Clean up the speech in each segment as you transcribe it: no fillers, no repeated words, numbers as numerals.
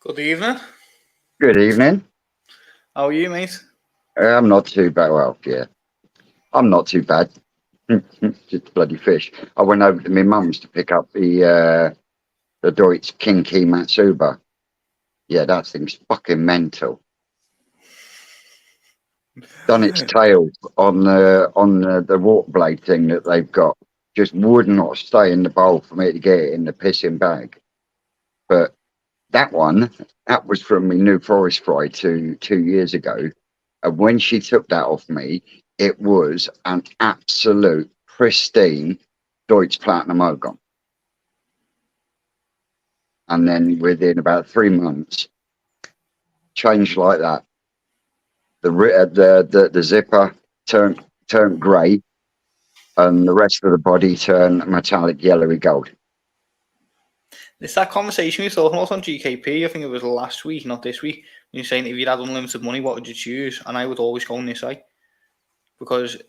Good evening. Good evening. How are you, mate? I'm not too bad. Well, yeah, I'm not too bad. Just bloody fish. I went over to my mum's to pick up the Deutsch Kinky Matsuba. Yeah, that thing's fucking mental. Done its tail on the water blade thing that they've got. Just would not stay in the bowl for me to get it in the pissing bag. But that was from my New Forest fry 2 years ago. And when she took that off me, it was an absolute pristine Deutsch Platinum Ogon. And then within about 3 months, changed like that. The zipper turned grey, and the rest of the body turned metallic yellowy gold. It's that conversation we were talking about on GKP. I think it was last week, not this week. You're saying if you had unlimited money, what would you choose? And I would always go Nisei, because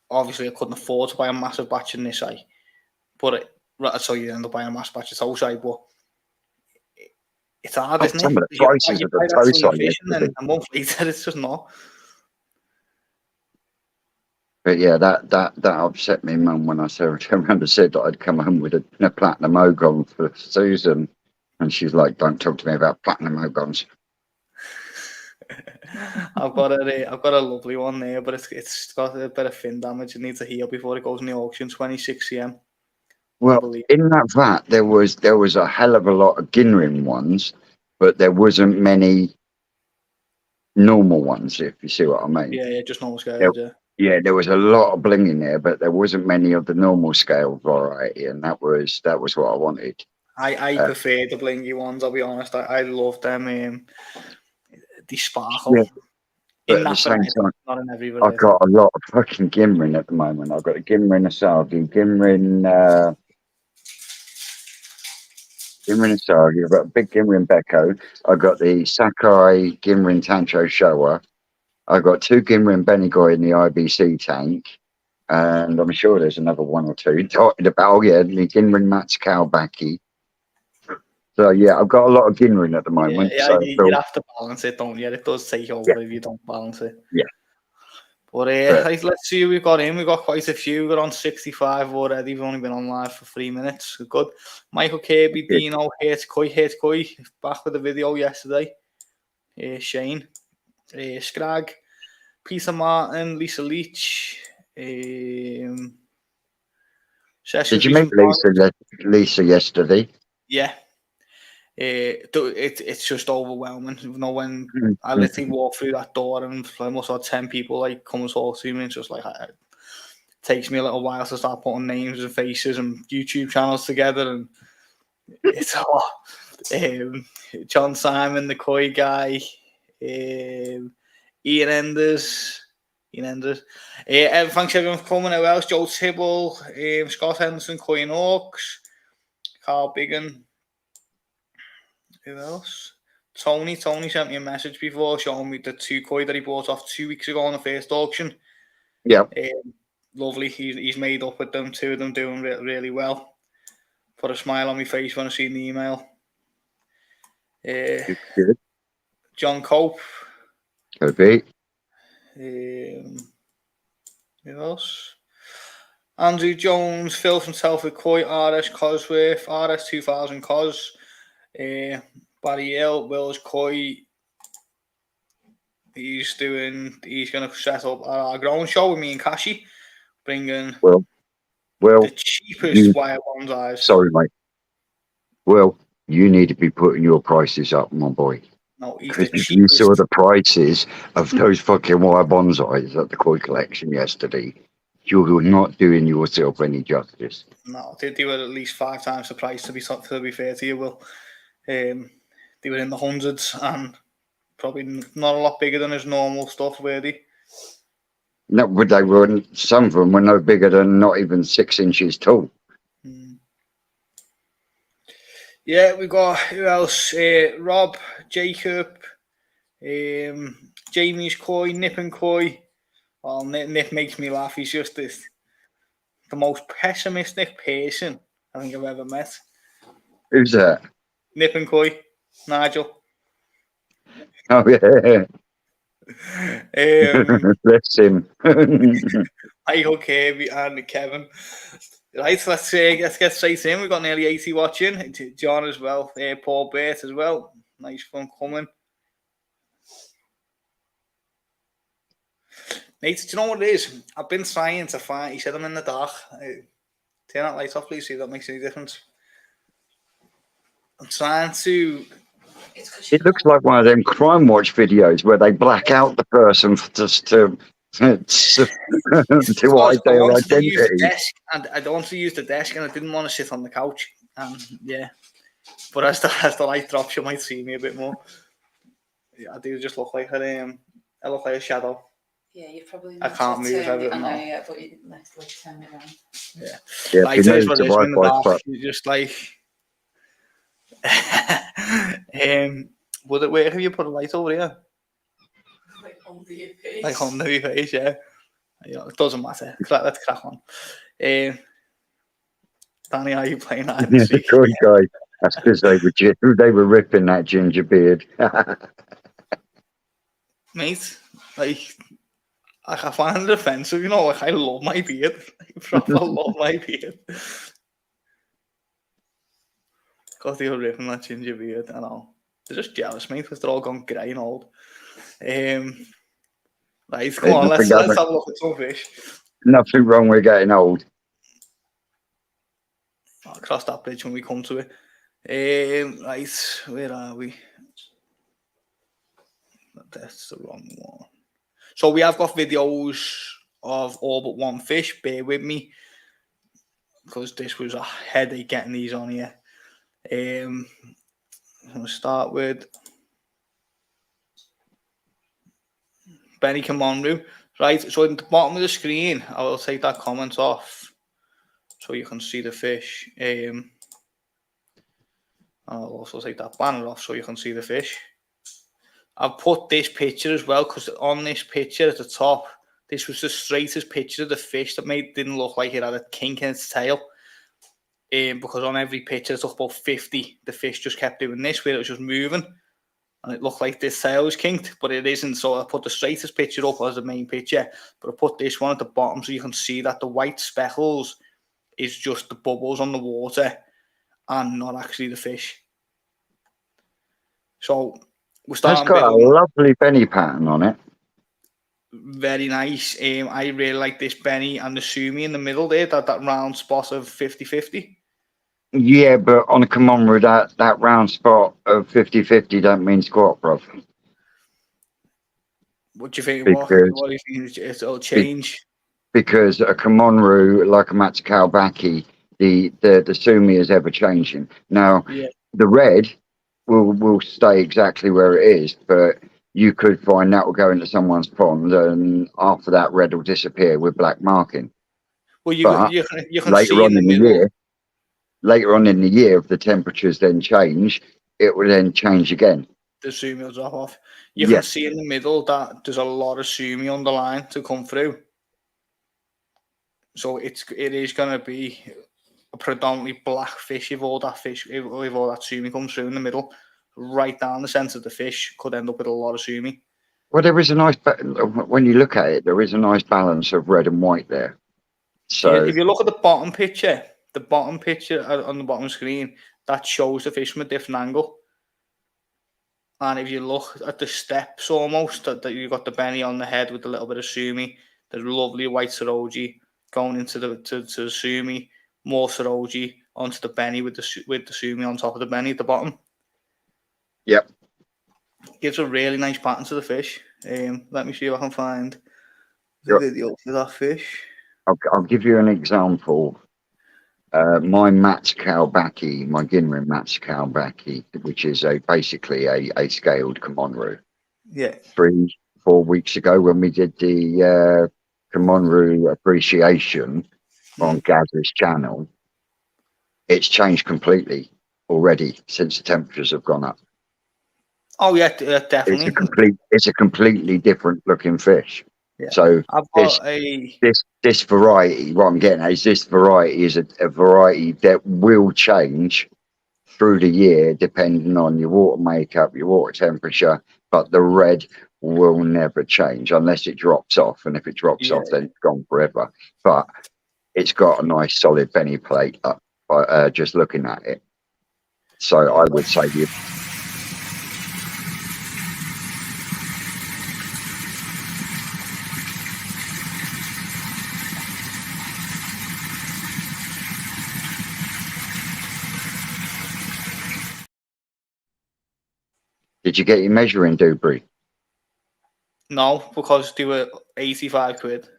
obviously I couldn't afford to buy a massive batch of Nisei. But so you end up buying a massive batch of Tosai, but it's hard, isn't it? Some of the You prices of the buy that Tosai fish and then yesterday. a month later it's just not. But yeah, that upset me, mum, when I turned around and said that I'd come home with a platinum Ogon for Susan, and she's like, "Don't talk to me about platinum Ogons." I've got a lovely one there, but it's got a bit of fin damage. It needs to heal before it goes in the auction. 26 cm. Well, in that vat, there was a hell of a lot of Ginrin ones, but there wasn't many normal ones, if you see what I mean. Yeah, just normal scales, yeah. Yeah, there was a lot of bling in there, but there wasn't many of the normal scale variety, and that was what I wanted. I prefer the blingy ones, I'll be honest. I love them. The sparkle. Yeah, but In at the that same variety, time, not in every I've variety. got a lot of fucking Ginrin at the moment. I've got a Ginrin Asagi, Ginrin Asagi, I've got a big Ginrin Beko, I've got the Sakai Ginrin Tancho Showa, I've got two Ginrin Benigoi in the IBC tank, and I'm sure there's another one or two dotted about. Oh yeah, the Ginrin Mats Kalbaki. So yeah, I've got a lot of Ginrin at the moment. Yeah, So you have to balance it, don't you? It does take over if you don't balance it. Yeah. But let's see who we've got in. We've got quite a few. We're on 65 already. We've only been on live for 3 minutes. Good. Michael Kirby, Dino, Hit Koi, back with the video yesterday. Shane, Scrag, Peter Martin, Lisa Leach. Did you meet Lisa yesterday? Yeah. It's just overwhelming. You know, when I literally walk through that door and I must have 10 people like come and talk to me, it's just like it takes me a little while to start putting names and faces and YouTube channels together, and it's a lot. John Simon, the Koi guy, Ian Enders. Thanks everyone for coming. Who else? Joe Tibble, Scott Henderson, Koi and Hawks, Carl Biggin. Who else? Tony sent me a message before showing me the 2 Koi that he bought off 2 weeks ago on the first auction. Yeah. Lovely. He's made up with them. 2 of them doing really well. Put a smile on my face when I seen the email. Good. John Cope. Could be. Who else? Andrew Jones, Phil from Telford Koi, RS Cosworth, RS 2000 Cos. Barry Hill, Will's Koi. He's going to set up our ground show with me and Kashi, bringing the cheapest wire bonsais. Sorry, mate. Well, you need to be putting your prices up, my boy. No, he's because the cheapest. you saw the prices of those fucking wire bonsais at the Koi collection yesterday. You were not doing yourself any justice. No, they were at least 5 times the price, to be fair to you, Will. They were in the hundreds and probably not a lot bigger than his normal stuff, were they? No, but they weren't. Some of them were no bigger than not even 6 inches tall. Yeah, we got who else? Rob, Jacob, Jamie's Koi, Nip and Koi. Well, Nip makes me laugh. He's just the most pessimistic person I think I've ever met. Who's that? Nip and Koi, Nigel. Oh yeah, bless him. Michael Kirby and Kevin. Right, so let's get straight in. We've got nearly 80 watching. John as well. Paul Burt as well. Nice fun coming. Mate, do you know what it is? I've been trying to find. He said I'm in the dark. Turn that light off, please. See if that makes any difference. I'm trying to. It looks like one of them crime watch videos where they black out the person just to hide I their wanted to use the identity. desk, and I don't want to use the desk, and I didn't want to sit on the couch. Yeah, but as the light drops, you might see me a bit more. Yeah, I do just look like I look like a shadow. Yeah, you probably. I can't move everything now. Yeah, but you like turn me around. Yeah, like if you this move what the it is in the Wi-Fi dark. spot. You just like. Would it work if you put a light over here? Like under your face. Like under your face, yeah. It doesn't matter. Let's crack on. Danny, how are you playing that? Good guy. That's because they were ripping that ginger beard. Mate, like I find it offensive, you know, like I love my beard. I proper love my beard. Because they were ripping that ginger beard, I know. They're just jealous, mate, because they're all gone grey and old. Right, come on, let's have a look at some fish. Nothing wrong with getting old. I'll cross that bridge when we come to it. Right, where are we? That's the wrong one. So we have got videos of all but one fish. Bear with me, because this was a headache getting these on here. I'm going to start with Benny Camonru. Right, so at the bottom of the screen, I will take that comment off so you can see the fish. I'll also take that banner off so you can see the fish. I've put this picture as well because on this picture at the top, this was the straightest picture of the fish that didn't look like it had a kink in its tail. Because on every picture, it took about 50. The fish just kept doing this, where it was just moving, and it looked like this tail was kinked, but it isn't. So I put the straightest picture up as the main picture, but I put this one at the bottom so you can see that the white speckles is just the bubbles on the water and not actually the fish. So we're starting. It's got a lovely Benny pattern on it. Very nice. I really like this Benny and the Sumi in the middle there, that round spot of 50-50. Yeah, but on a Camonru, that round spot of 50-50 don't mean squat, bro. What do you think? What do you think it'll change? Because a Camonru, like a Matsukaubaki, the Sumi is ever changing. Now, the red will stay exactly where it is, but you could find that will go into someone's pond, and after that, red will disappear with black marking. Well, you can see in the middle. Later on in the year, if the temperatures then change, it will then change again. The Sumi will drop off. You can see in the middle that there's a lot of Sumi on the line to come through. So it is going to be a predominantly black fish if all that Sumi comes through in the middle. Right down the centre of the fish could end up with a lot of Sumi. Well, there is a nice, when you look at it, there is a nice balance of red and white there. So if you look at the bottom picture on the bottom screen, that shows the fish from a different angle. And if you look at the steps almost, that you've got the Benny on the head with a little bit of Sumi, the lovely white Saroji going into the Sumi, more Saroji onto the Benny with the Sumi on top of the Benny at the bottom. Yep. Gives a really nice pattern to the fish. Let me see if I can find the video for that fish. I'll give you an example. My Matsukaubaki, my Ginrin Matsukaubaki, which is basically a scaled Camonru. Yeah. 3-4 weeks ago when we did the Camonru appreciation on Gaz's channel, it's changed completely already since the temperatures have gone up. Oh yeah, definitely. It's a completely different looking fish. Yeah. So I've got this variety, what I'm getting at is this variety is a variety that will change through the year depending on your water makeup, your water temperature, but the red will never change unless it drops off. And if it drops Yeah. off, then it's gone forever. But it's got a nice solid penny plate up by just looking at it. So I would say you. Did you get your measuring, Dubry? No, because they were 85 quid.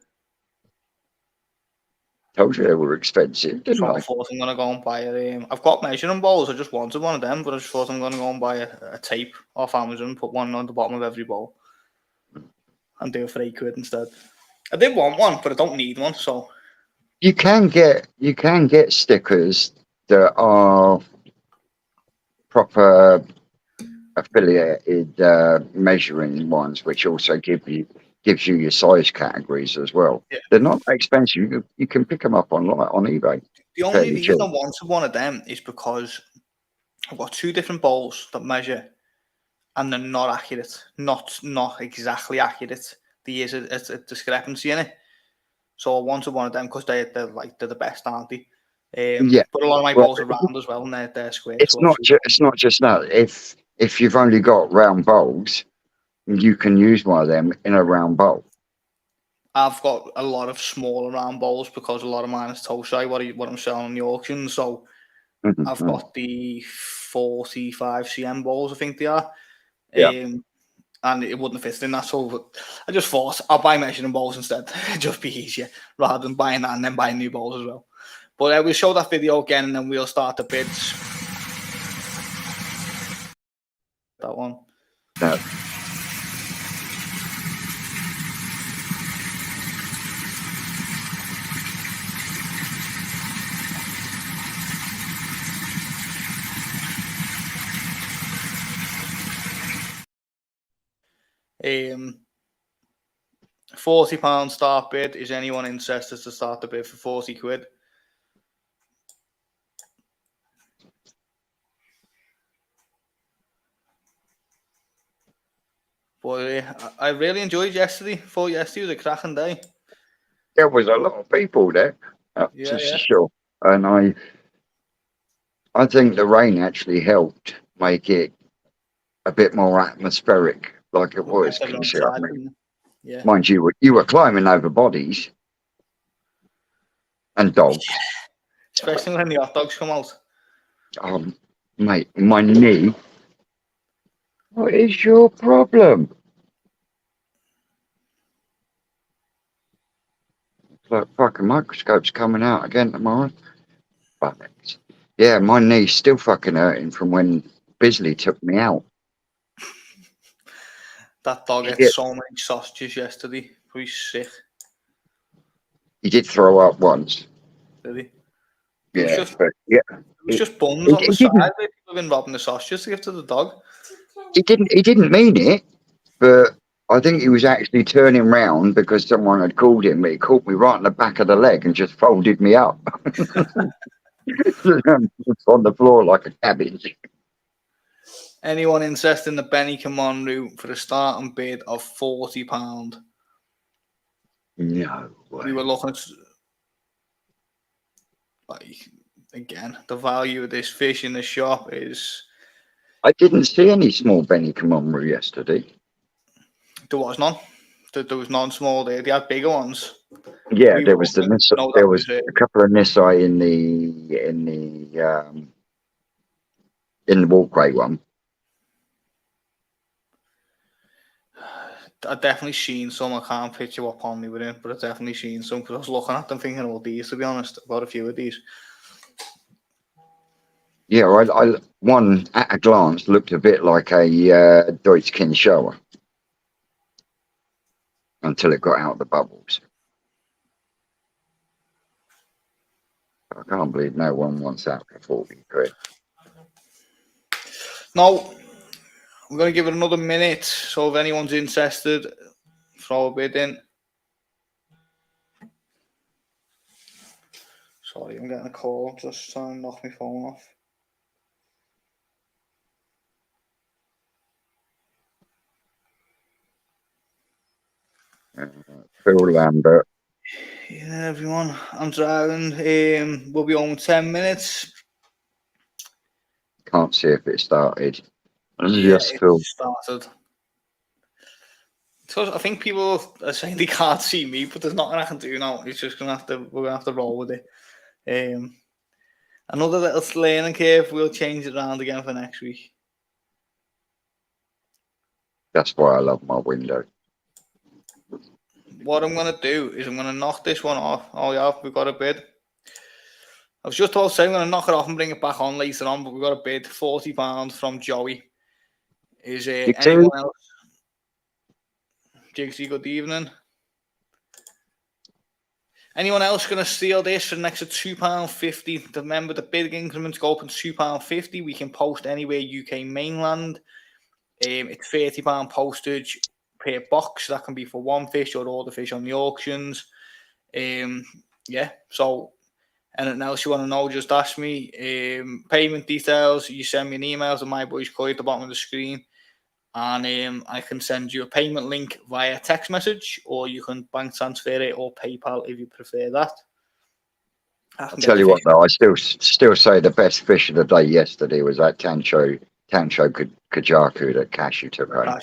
Told you they were expensive, didn't So I I? thought I'm gonna go and buy a. I've got measuring bowls. I just wanted one of them, but I just thought I'm gonna go and buy a tape off Amazon, put one on the bottom of every bowl, and do it for £8 instead. I did want one, but I don't need one. So You can get stickers that are proper affiliated measuring ones, which also gives you your size categories as well. yeah. They're not expensive. You can pick them up online on eBay. The only Fairly cheap. reason I wanted one of them is because I've got two different bowls that measure, and they're not accurate. Not exactly accurate. There is a discrepancy in it. So I wanted one of them because they're the best, aren't they? Yeah. But a lot of my Well, bowls are round as well, and they're square. it's So not obviously, it's not just that. If you've only got round bowls, you can use one of them in a round bowl. I've got a lot of smaller round bowls because a lot of mine is toe shy. What I'm selling on the auction. So I've Mhm. got the 45 cm bowls, I think they are. Yeah. And it wouldn't fit in that. So I just thought I'll buy measuring bowls instead. It'd just be easier rather than buying that and then buying new bowls as well. But we'll show that video again and then we'll start the bids. That one. No. £40 start bid. Is anyone interested to start the bid for 40 quid? But I really enjoyed yesterday. Thought yesterday was a cracking day. There was a lot of people there, Yeah, for yeah. sure. And I think the rain actually helped make it a bit more atmospheric, like it We kept was, everyone Kichi. I inside, mean, didn't we? Yeah. mind you were climbing over bodies and dogs. Especially when the hot dogs come out. Mate, my knee. What is your problem? Like fucking microscope's coming out again tomorrow. But yeah, my knee's still fucking hurting from when Bisley took me out. That dog ate Yeah, so many sausages yesterday. He's sick, he did throw up once. did he? Yeah, but yeah, It was he, just buns he, on the he side didn't. where people have been robbing the sausages to give to the dog. He didn't mean it, but I think he was actually turning round because someone had called him. But he caught me right in the back of the leg and just folded me up on the floor like a cabbage. Anyone interested in the Benny Common route for a starting bid of £40? No way. We were looking at, like, again, the value of this fish in the shop is, I didn't see any small Benny Comomru yesterday. there was none. There was none small there. They had bigger ones. Yeah, We there were was the looking, Nissan, no, there that was was it. a couple of Nissan in the walkway one. I definitely seen some. I can't picture what pond they were in, but I definitely seen some because I was looking at them thinking, oh, these, to be honest, about a few of these. Yeah, I one at a glance looked a bit like a Deutsch Shower until it got out the bubbles. I can't believe no one wants that for 40 quid. No, we're going to give it another minute. So if anyone's interested, throw a bid in. Sorry, I'm getting a call. Just trying to knock my phone off. Phil Lambert. Yeah, everyone. I'm driving. We'll be home in 10 minutes. Can't see if it started. Yeah, Yes, it Phil. started. So I think people are saying they can't see me, but there's nothing I can do now. It's just we're gonna have to roll with it. Another little learning curve. We'll change it around again for next week. That's why I love my window. What I'm gonna do is I'm gonna knock this one off. Oh yeah, we've got a bid. I was just about to say I'm gonna knock it off and bring it back on later on, but we've got a bid, £40 from Joey. Is anyone else? Jigsy, good evening. Anyone else going to steal this for an extra £2.50? Remember, the bid increments go up in £2.50. We can post anywhere UK mainland. It's £30 postage per box. That can be for one fish or all the fish on the auctions. Yeah, so anything else you want to know, just ask me. Payment details, you send me an email to my boys Coy at the bottom of the screen. And I can send you a payment link via text message, or you can bank transfer it or PayPal if you prefer that. I'll tell you what, though, I still say the best fish of the day yesterday was that Tancho Kajaku that Cashew took home.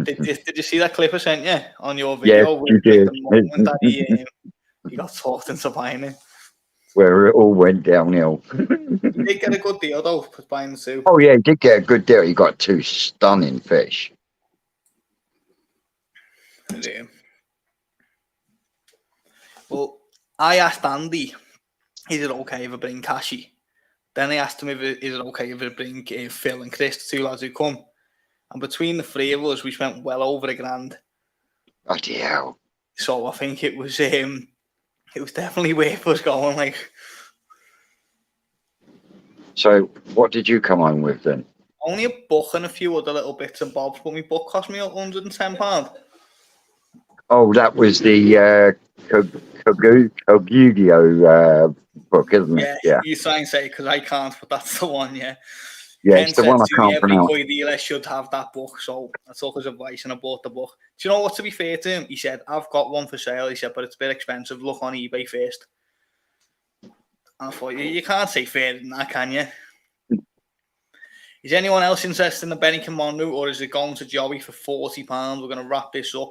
Did you see that clip I sent you on your video? Yes, you did. The moment that he got talked into buying it. Where it all went downhill. He did get a good deal, though, for buying the two. Oh, yeah, he did get a good deal. He got two stunning fish. Well, I asked Andy, is it okay if I bring Cashy? Then I asked him is it okay if I bring Phil and Chris, the two lads who come. And between the three of us, we spent well over £1,000. Oh, dear. So I think it was definitely worth us going. Like, so what did you come home with then? Only a book and a few other little bits and bobs, but my book cost me £110. Oh, that was the Kogugio book, isn't it? Yeah, you try and say because I can't, but that's the one, yeah. Yeah, it's the one I can't pronounce. Every dealer should have that book, so I took his advice and I bought the book. Do you know what, to be fair to him, he said, I've got one for sale, he said, but it's a bit expensive, look on eBay first. And I thought, you can't say fair than that, can you? Is anyone else interested in the Benny Monroe, or is it going to Joey for £40? We're going to wrap this up.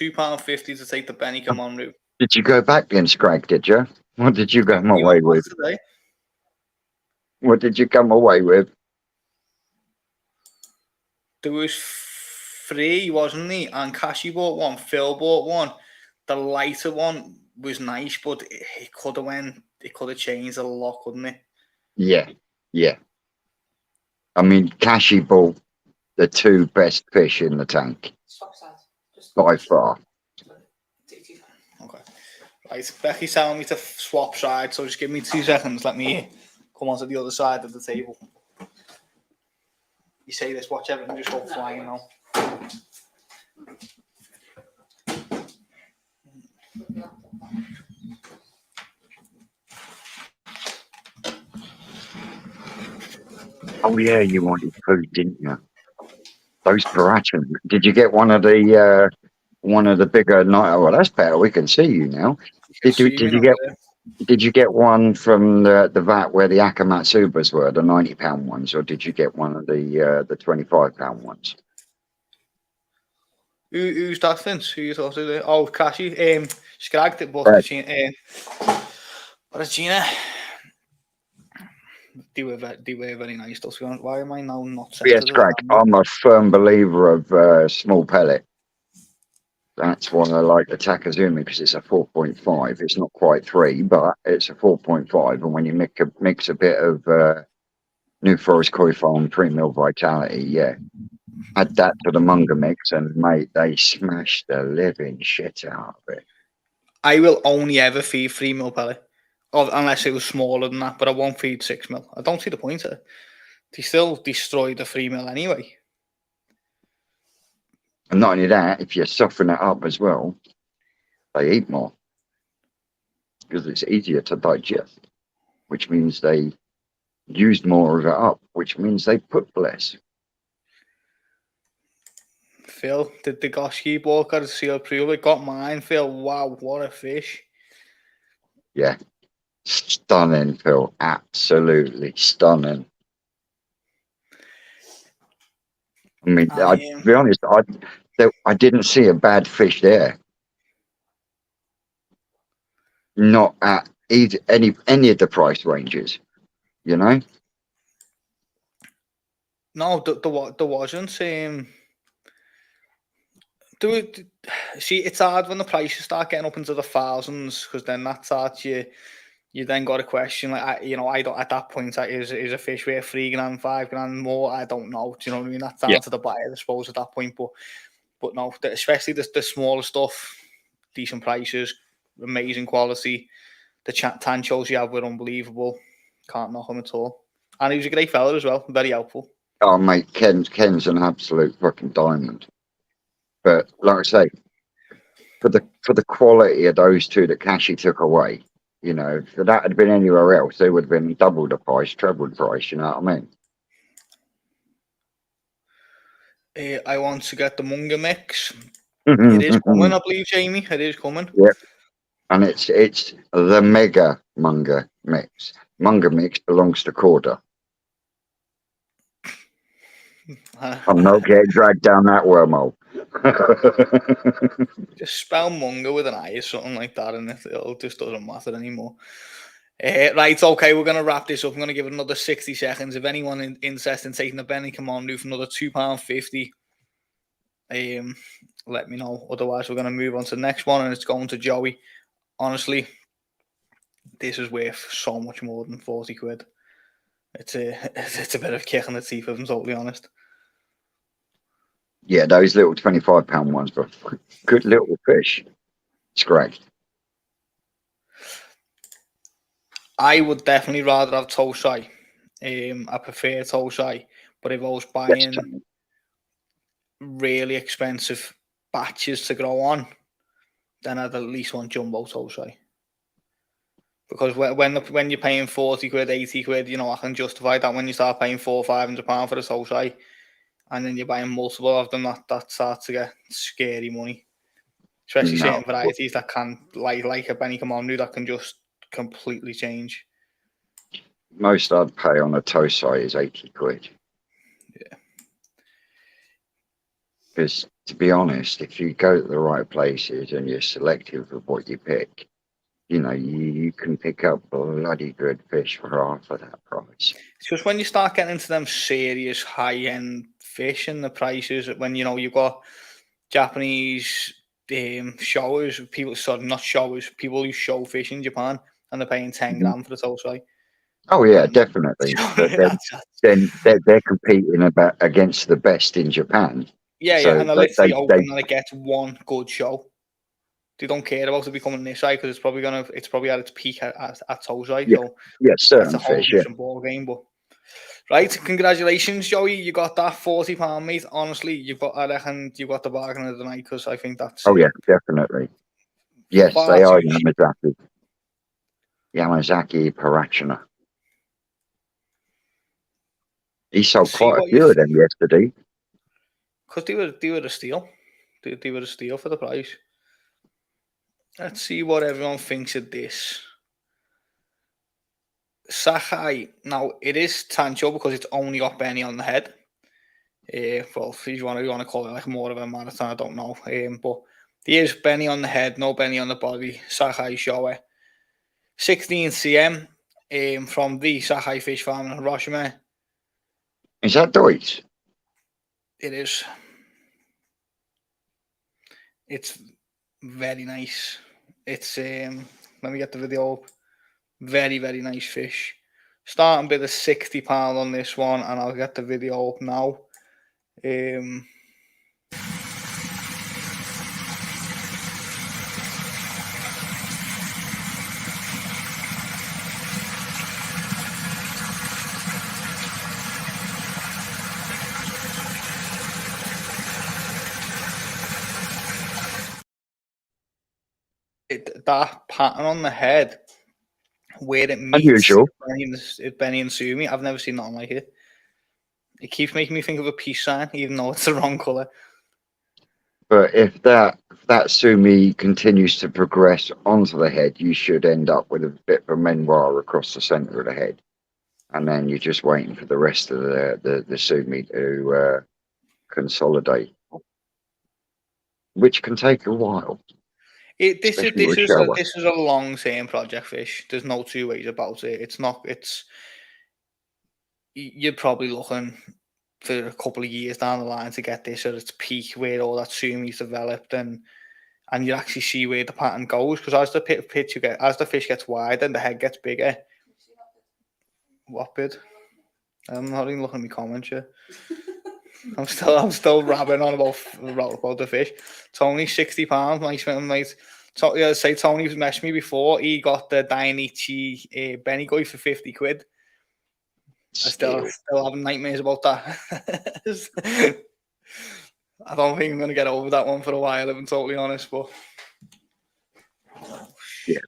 £2.50 to take the Benny Monroe. Did you go back then, Scrag, did you? What did you come away with? Today? What did you come away with? There was 3, wasn't there? And Cashy bought one, Phil bought one. The lighter one was nice, but it could have changed a lot, couldn't it? Yeah. I mean, Cashy bought the 2 best fish in the tank. By far. Okay. Right, Becky's telling me to swap sides, so just give me 2 seconds. Let me come onto the other side of the table. You say this, watch everything just go flying now. Oh yeah, you wanted food, didn't you? Those Parachans. Did you get one of the bigger night? Oh, well, that's better. We can see you now. Did you get one from the vat where the Akamatsubas were, the £90 ones, or did you get one of the £25 ones? Who's that, Vince? Who you talking to? Oh, Cashy. Scragged it, but Regina. They were very nice. Why am I now not saying? Yes, Scrag. I'm a firm believer of small pellet. That's why I like the Takazumi, because it's a 4.5. It's not quite 3, but it's a 4.5. And when you mix a bit of New Forest Koi Farm Pre-Mill Vitality, yeah. Add that to the Munger mix, and mate, they smashed the living shit out of it. I will only ever feed 3 mil pellet, unless it was smaller than that. But I won't feed 6 mil. I don't see the point of it. They still destroy the 3 mil anyway. And not only that, if you soften it up as well, they eat more because it's easier to digest, which means they use more of it up, which means they put less. Phil, the Goski ball got a seal approval. It got mine, Phil. Wow, what a fish. Yeah. Stunning, Phil. Absolutely stunning. I mean, to be honest, I didn't see a bad fish there. Not at either, any of the price ranges, you know. No, there wasn't. See, it's hard when the prices start getting up into the thousands, because then that starts you then got a question like, I don't, at that point, is a fish worth $3,000, $5,000 more? I don't know. Do you know what I mean? That's down to the buyer, I suppose, at that point. But no, especially the smaller stuff, decent prices, amazing quality. The tan shows you have were unbelievable. Can't knock him at all. And he was a great fella as well. Very helpful. Oh, mate, Ken's an absolute fucking diamond. But like I say, for the quality of those two that Kashi took away, you know, if that had been anywhere else, they would have been double the price, treble the price. You know what I mean? I want to get the Munga mix. It is coming, I believe, Jamie. It is coming. Yep. And it's the mega Munga mix. Munga mix belongs to Corda. I'm not getting dragged down that wormhole. Just spell Munga with an I or something like that, and it just doesn't matter anymore. Right, okay, we're going to wrap this up. I'm going to give it another 60 seconds. If anyone interested in taking the Benny Commando for another £2.50, let me know. Otherwise, we're going to move on to the next one, and it's going to Joey. Honestly, this is worth so much more than 40 quid. It's a bit of a kick in the teeth, if I'm totally honest. Yeah, those little £25 ones were good little fish. It's great. I would definitely rather have Tosai. I prefer Tosai, but if I was buying really expensive batches to grow on, then I'd at least want jumbo Tosai. Because when you're paying 40 quid, 80 quid, you know, I can justify that. When you start paying £400-500 for a Tosai, and then you're buying multiple of them, that starts to get scary money. Especially certain varieties that can, like a Benny Commando, that can just completely change. Most I'd pay on a Tosai is 80 quid. Yeah. Because, to be honest, if you go to the right places and you're selective of what you pick, you know, you can pick up bloody good fish for half of that price. It's just when you start getting into them serious high-end fish and the prices, when, you know, you've got Japanese showers, people who show fish in Japan, and they're paying 10 grand for the Tosai. Oh yeah, definitely. But then they're competing against the best in Japan. Yeah, so and they're literally hoping that it gets one good show. They don't care about it becoming this high, because it's probably at its peak at Tosai. Yeah, so yeah, certain it's a whole fish. different ball game. But right, congratulations, Joey. You got that £40, mate. Honestly, I reckon you got the bargain of the night, because I think that's. Oh yeah, definitely. Yes, they are Yamazaki Parachina. He sold quite a few of them yesterday. Because they were a steal. They were a steal for the price. Let's see what everyone thinks of this. Sakai. Now, it is Tancho because it's only got Benny on the head. Well, if you want to call it like more of a marathon, I don't know. But there's Benny on the head, no Benny on the body. Sakai Showa. 16 cm from the Sakai Fish Farm in Hiroshima. Is that Deutsch? It is. It's very nice. It's let me get the video up. Very, very nice fish. Starting bid of £60 on this one, and I'll get the video up now. That pattern on the head, where it meets unusual. Benny and Sumi, I've never seen nothing like it. It keeps making me think of a peace sign, even though it's the wrong colour. But if that sumi continues to progress onto the head, you should end up with a bit of a menoir across the centre of the head, and then you're just waiting for the rest of the sumi to consolidate, which can take a while. This especially with shower. is a long term project, fish. There's no two ways about it. It's not. You're probably looking for a couple of years down the line to get this at its peak, where all that sumi's developed, and you actually see where the pattern goes. Because as the fish gets wider and the head gets bigger. What bit? I'm not even looking at my comments yet. I'm still rabbing on about the fish. Tony's £60, mate. So, yeah, say Tony's messaged me before. He got the Dainichi Benny Goy for £50. I still having nightmares about that. I don't think I'm going to get over that one for a while, if I'm totally honest. But yeah,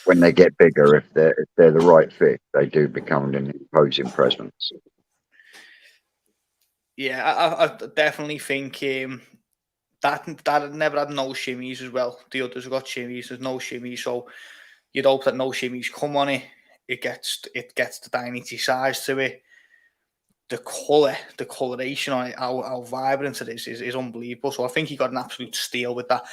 when they get bigger, if they're the right fish, they do become an imposing presence. Yeah, I definitely think that never had no shimmies as well. The others have got shimmies. There's no shimmies, so you'd hope that no shimmies come on it. It gets the Dainichi size to it. The coloration on it, how vibrant it is unbelievable. So I think he got an absolute steal with that.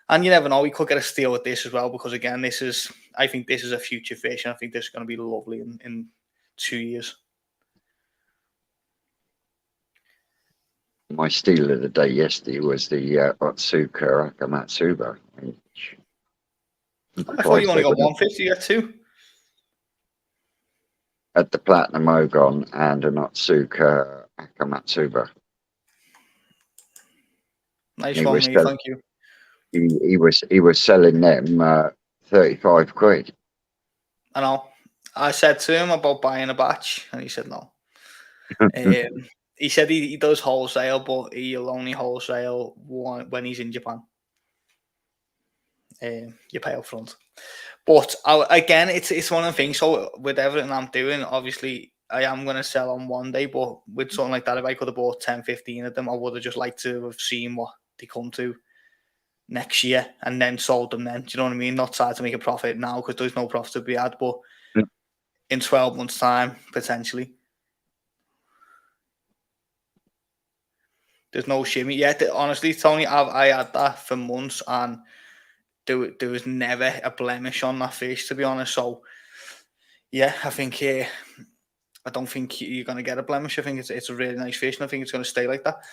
And you never know, he could get a steal with this as well, because again, I think this is a future fish, and I think this is going to be lovely in 2 years. My steal of the day yesterday was the Otsuka Akamatsuba. I thought you only got one fish, you got two? At the Platinum Ogon and an Otsuka Akamatsuba. Nice one, mate. Thank you. He was selling them £35. I know. I said to him about buying a batch, and he said no. He said he does wholesale, but he'll only wholesale when he's in Japan. You pay up front. But again, it's one of the things. So with everything I'm doing, obviously I am going to sell on one day, but with something like that, if I could have bought 10, 15 of them, I would have just liked to have seen what they come to next year and then sold them then. Do you know what I mean? Not trying to make a profit now, because there's no profit to be had, but in 12 months' time, potentially. There's no shimmy. Yeah, honestly, Tony, I had that for months, and there was never a blemish on that fish, to be honest. So, yeah, I think I don't think you're going to get a blemish. I think it's a really nice fish, and I think it's going to stay like that.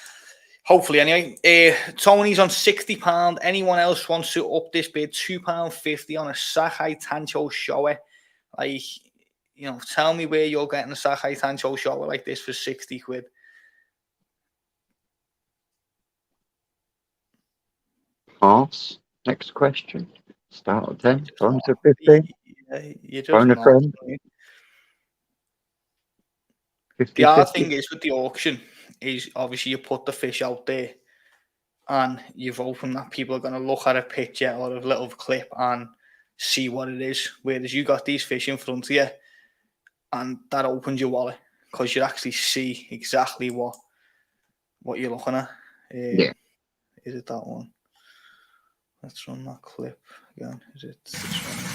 Hopefully, anyway. Tony's on £60. Anyone else wants to up this bid? £2.50 on a Sakai Tancho shower. Like, tell me where you're getting a Sakai Tancho shower like this for £60. Pass. Next question. Start at 10. Phone to 15. You just phone a friend. 50, the hard 50. thing is with the auction is obviously you put the fish out there, and you've opened that people are going to look at a picture or a little clip and see what it is. Whereas you got these fish in front of you, and that opens your wallet, because you actually see exactly what you're looking at. Yeah. Is it that one? Let's run that clip again. Is it this one?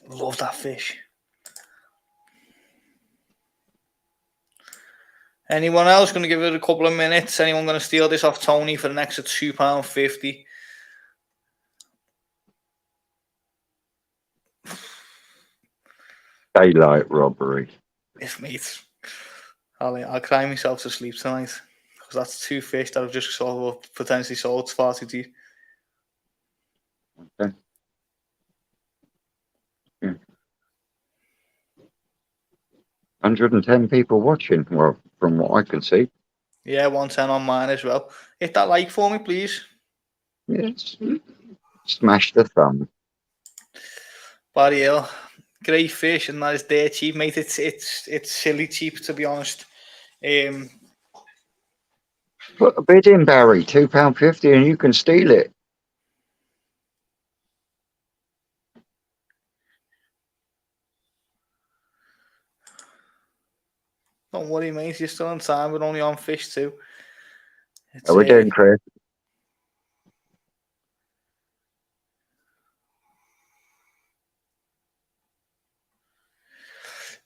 Love that fish. Anyone else going to give it a couple of minutes? Anyone going to steal this off Tony for an extra £2.50? Daylight robbery. Yes, mate. I'll cry myself to sleep tonight, because that's two fish that I've just potentially sold far too deep. Okay. Yeah. 110 people watching. Well, from what I can see. Yeah, 110 on mine as well. Hit that like for me, please. Yes. Smash the thumb. Barry Hill, great fish, and that is dead cheap, mate. It's silly cheap, to be honest. Put a bid in, Barry. £2.50, and you can steal it. Don't worry, mate. You're still on time. We're only on fish too. It's, Are we doing, Chris?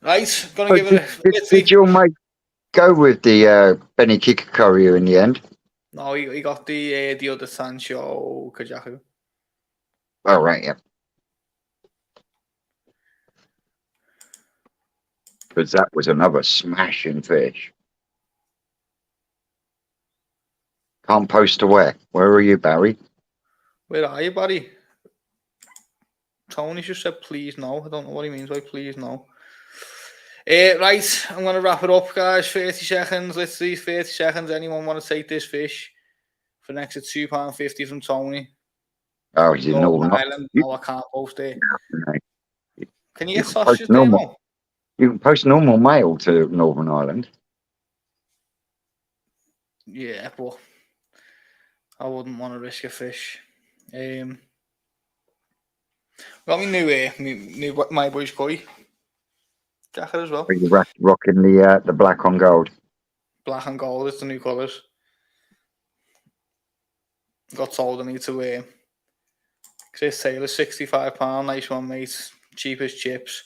right, gonna give it a. Did your mate go with the Benny Kikakaru in the end? No, he got the other Sancho Kajaku. Oh, right, yeah. Because that was another smashing fish. Can't post to where? Where are you, Barry? Where are you, buddy? Tony just said please no. I don't know what he means by please no. Right, I'm going to wrap it up, guys. 30 seconds. Let's see, 30 seconds. Anyone want to take this fish for next to £2.50 from Tony? Oh, you know, Northern Ireland. No, I can't post it. No. Can you get can sausages post there, normal. Mo? You can post normal mail to Northern Ireland. Yeah, but I wouldn't want to risk a fish. Got me new My Boy's Koi jacket as well. Are you rocking the black on gold? Black and gold is the new colours. Got told I need to wear Chris Taylor, £65. Nice one, mate. Cheap as chips.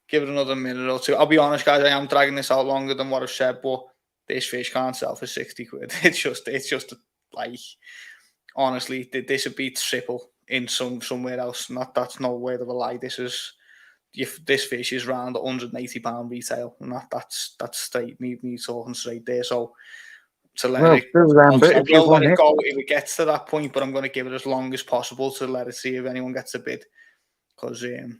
Give it another minute or two. I'll be honest, guys, I am dragging this out longer than what I've said, but this fish can't sell for 60 quid. It's just like, honestly, this would be triple in somewhere else. That's no word of a lie. This fish is around £180 retail, and that's straight me talking straight there. So to let Well, it, Phil Lambert, I if you will let want it it. go if it gets to that point, but I'm going to give it as long as possible to let it see if anyone gets a bid, because it's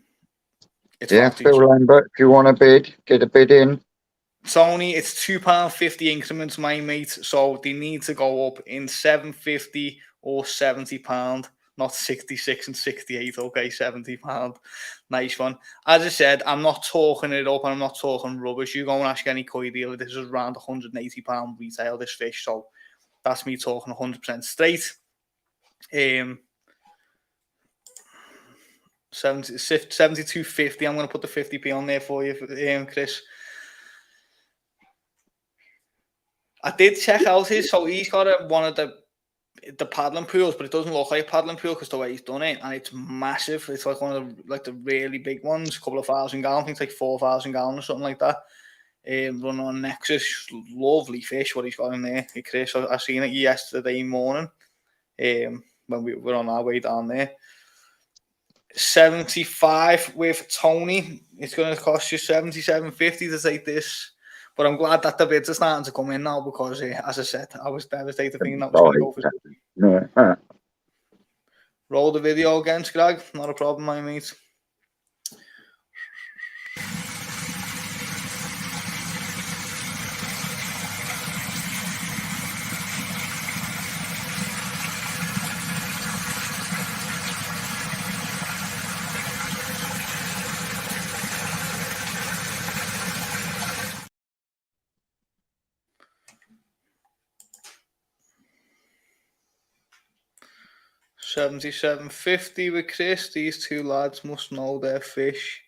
Yeah, far too Phil cheap. Lambert, if you want a bid, get a bid in. Tony, it's £2.50 increments, my mate. So they need to go up in £7.50 or £70, not 66 and 68. Okay, £70. Nice one. As I said, I'm not talking it up and I'm not talking rubbish. You go and ask any koi dealer, this is around £180 retail, this fish. So that's me talking 100% straight. 72.50. I'm going to put the 50p on there for you, Chris. I did check out his, so he's got one of the paddling pools, but it doesn't look like a paddling pool because the way he's done it, and it's massive. It's like one of the really big ones, a couple of 1,000 gallons, I think it's like 4,000 gallons or something like that. Running on Nexus, lovely fish. What he's got in there, Chris. I seen it yesterday morning. When we were on our way down there. 75 with Tony. It's going to cost you 77.50 to take this. But I'm glad that the bids are starting to come in now because, as I said, I was devastated thinking that was going to go for. Yeah. Roll the video again, Scrag. Not a problem, my mate. $77.50 with Chris. These two lads must know their fish.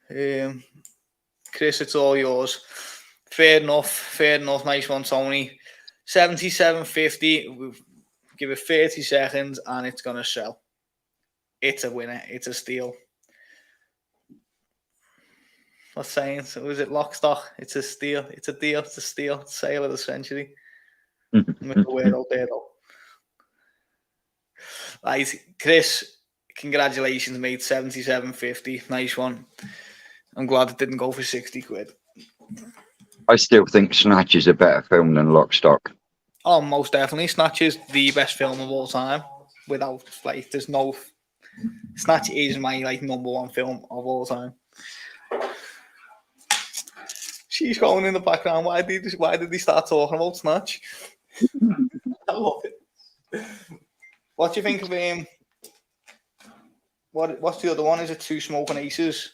Chris, it's all yours. Fair enough. Nice one, Tony. $77.50. We'll give it 30 seconds and it's going to sell. It's a winner. It's a steal. What's saying? So was it lock stock? It's a steal. It's a deal. It's a steal. It's sale of the century. I'm going to wear out there though. Right, Chris, congratulations, mate. $77.50. Nice one. I'm glad it didn't go for 60 quid. I still think Snatch is a better film than Lock, Stock. Oh, most definitely. Snatch is the best film of all time. Without, there's no... Snatch is my, number one film of all time. She's going in the background. Why did they start talking about Snatch? I love it. What do you think of him? What's the other one? Is it Two Smoking Aces?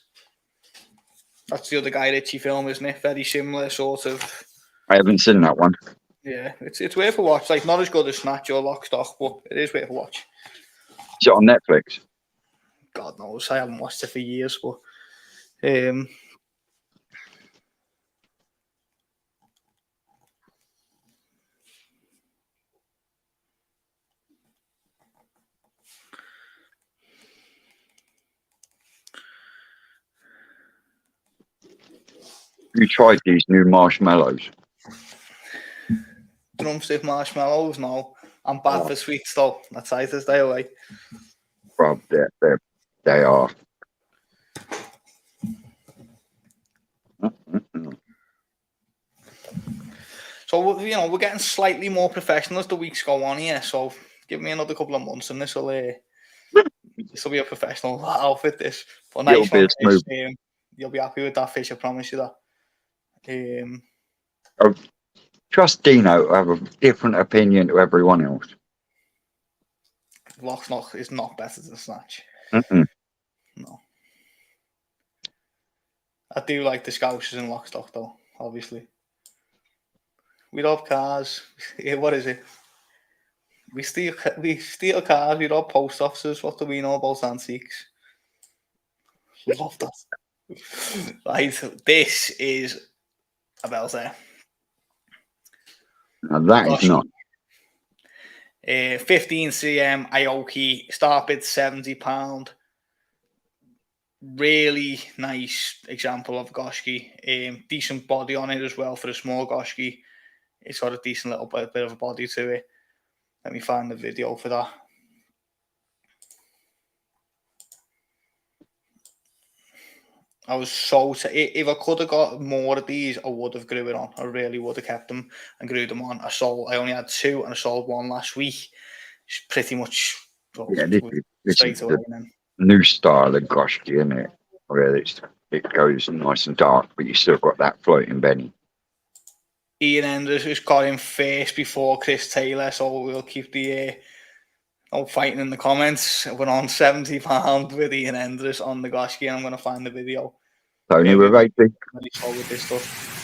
That's the other Guy Ritchie film, isn't it? Very similar, sort of. I haven't seen that one. Yeah, it's worth a watch. Like, not as good as Snatch or Lock, Stock, but it is worth a watch. Is it on Netflix? God knows, I haven't watched it for years, but You tried these new marshmallows? drumstick marshmallows, no. I'm bad for sweets though. That's how to stay away. Rob, they are. So, you know, we're getting slightly more professional as the weeks go on here. So give me another couple of months and this will be a professional outfit, this. But It'll nice be one, a smooth. Chris. You'll be happy with that fish, I promise you that. Trust Dino to have a different opinion to everyone else. Lock is not better than Snatch. No. I do like the Scousers in Lockstock though, obviously. We rob cars. What is it? We steal cars, we rob post offices. What do we know about antiques? Love that. Right, this is a belter. Now that is not. 15 cm Aoki, start bid £70. Really nice example of Goshki. Decent body on it as well for a small Goshki. It's got a decent little bit of a body to it. Let me find the video for that. I was so if I could have got more of these, I would have grew it on. I really would have kept them and grew them on. I only had 2 and I sold 1 last week. It's pretty much This straight is away. the new style of Goshki, isn't it? Where it goes nice and dark, but you still got that floating Benny. Ian Enders has got him first before Chris Taylor, so we'll keep the fighting in the comments. We're on £70 with Ian Enders on the Goshki, and I'm going to find the video. Tony with 80. Really slow with this stuff.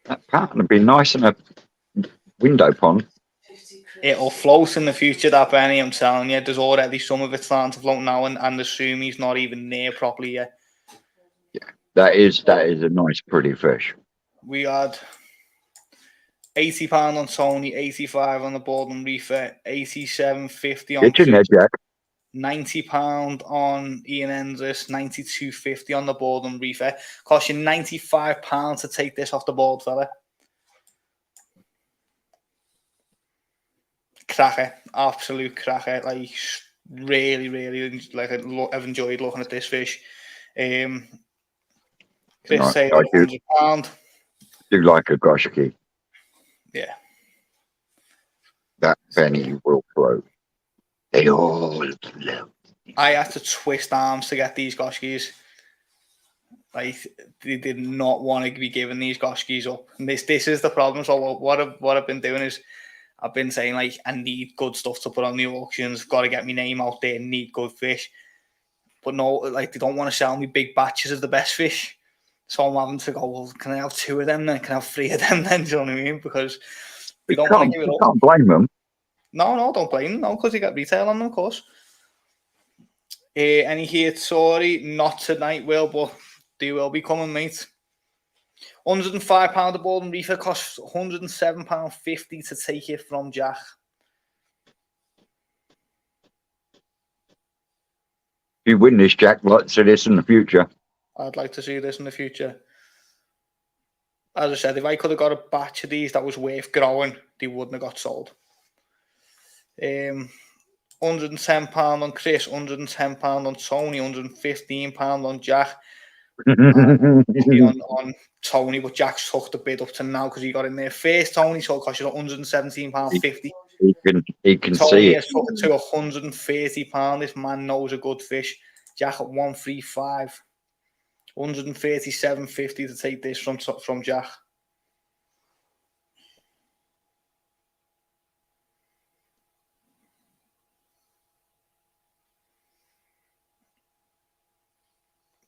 That pattern would be nice in a window pond. It'll float in the future, that Benny, I'm telling you. There's already some of it starting to float now, and the sumi's not even near properly yet. Yeah, that is a nice, pretty fish. We had £80 on Tony, 85 on the Borden Reefer, 87.50 on Jack. £90 on Ian Enders, 92.50 on the Borden Reefer. Cost you £95 to take this off the board, fella. Cracker, absolute cracker. Like, really, really, like, I've enjoyed looking at this fish. Chris said £100. I do like a Goshki. Yeah. That penny will float. They all float. I had to twist arms to get these Goshkis. Like, they did not want to be giving these Goshkis up. And this is the problem. So what I've been doing is I've been saying, like, I need good stuff to put on the auctions. Got to get my name out there. Need good fish. But no, like, they don't want to sell me big batches of the best fish. So I'm having to go, well, can I have 2 of them then? Can I have 3 of them then? Do you know what I mean? Because they don't want to give it up. You can't blame them. No, don't blame them. No, because you get retail on them, of course. Any here, sorry, not tonight, Will, but they will be coming, mate. £105 a Borden Reefer costs £107.50 to take it from Jack. If you win this, Jack, let's see this in the future. I'd like to see this in the future. As I said, if I could have got a batch of these that was worth growing, they wouldn't have got sold. £110 on Chris, £110 on Tony, £115 on Jack. on Tony, but Jack's took the bid up to now because he got in there first, Tony, so it cost you £117.50. He can see Tony it. has took it to £130. This man knows a good fish. Jack at 135. 137.50 to take this from Jack.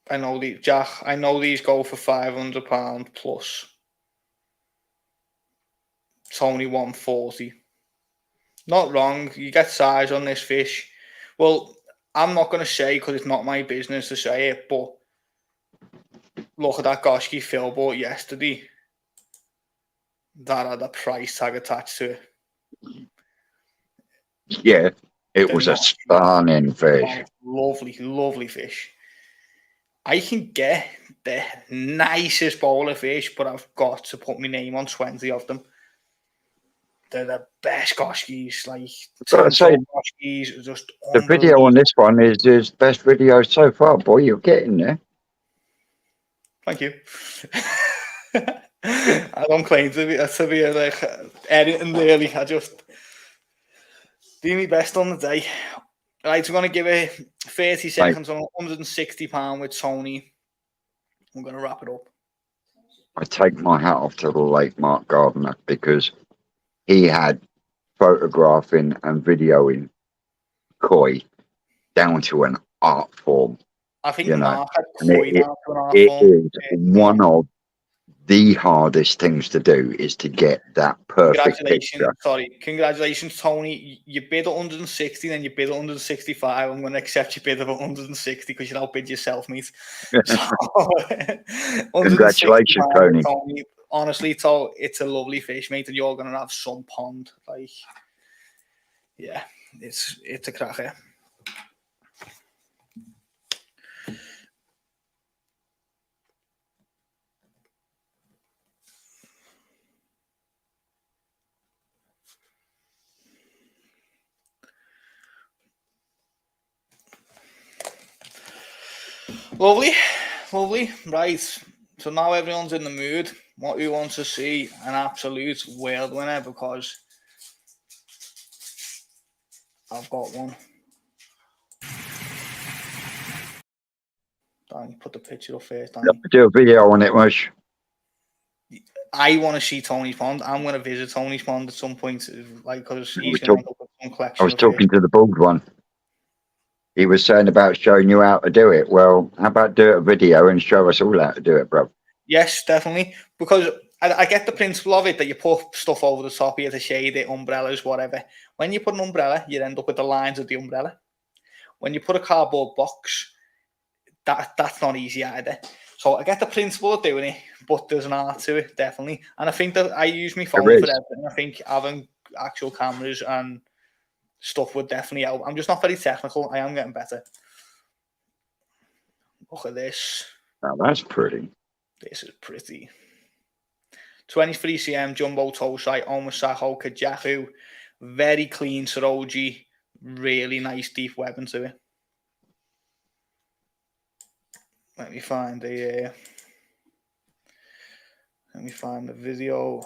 I know these, Jack. I know these go for £500 plus. Tony 140. Not wrong. You get size on this fish. Well, I'm not going to say because it's not my business to say it, but look at that Goshki Phil bought yesterday. That had a price tag attached to it. Yeah, it was a stunning fish. Lovely, lovely fish. I can get the nicest bowl of fish, but I've got to put my name on 20 of them. They're the best Goshkis, like But I say, Goshkis, just the video on this one is his best video so far, boy. You're getting there. Thank you. I don't claim to be like editing really. I just do my best on the day. Right, we're going to give it 30 seconds on £160 with Tony. We're going to wrap it up. I take my hat off to the late Mark Gardner because he had photographing and videoing koi down to an art form. I think you know, Mark had koi down to an art it form. is one of the hardest things to do is to get that perfect picture. Congratulations, Tony. You bid 160, then you bid 165. I'm going to accept your bid of 160 because you outbid yourself, mate. Congratulations, Tony. Honestly, it's a lovely fish, mate, and you're going to have some pond. Like, yeah, it's a cracker. Lovely. Right. So now everyone's in the mood. What we want to see an absolute world winner because I've got one. Danny, put the picture up first, Danny. Do a video on it, Mush. I want to see Tony's Pond. I'm going to visit Tony's Pond at some point, like because he's going to end up with some collection. I was talking to the bald one. He was saying about showing you how to do it. Well, how about do a video and show us all how to do it, bro? Yes, definitely. Because I get the principle of it that you put stuff over the top here to shade it, umbrellas, whatever. When you put an umbrella, you end up with the lines of the umbrella. When you put a cardboard box, that's not easy either. So I get the principle of doing it, but there's an art to it, definitely. And I think that I use my phone for everything. I think having actual cameras and stuff would definitely help. I'm just not very technical. I am getting better. Look at this. Now that's pretty. This is pretty. 23 cm jumbo toe sight, Omasaho Kajaku. Very clean Saroji. Really nice deep webbing to it. Let me find the video.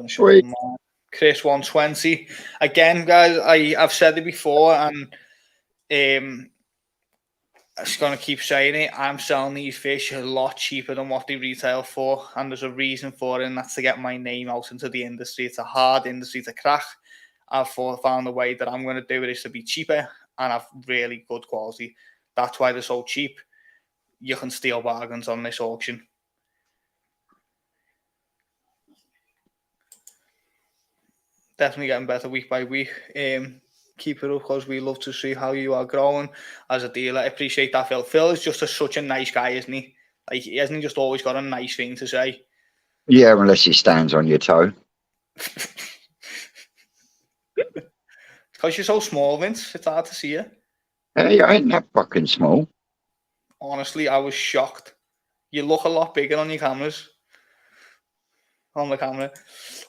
Sweet. Chris 120. Again, guys, I've said it before, and I'm just going to keep saying it. I'm selling these fish a lot cheaper than what they retail for, and there's a reason for it, and that's to get my name out into the industry. It's a hard industry to crack. I've found a way that I'm going to do it is to be cheaper and have really good quality. That's why they're so cheap. You can steal bargains on this auction. Definitely getting better week by week. Keep it up because we love to see how you are growing as a dealer. I appreciate that, Phil. Phil is just such a nice guy, isn't he? Like, he hasn't just always got a nice thing to say. Yeah, unless he stands on your toe. Because you're so small, Vince. It's hard to see you. Hey, I ain't that fucking small. Honestly, I was shocked. You look a lot bigger on your cameras. On the camera.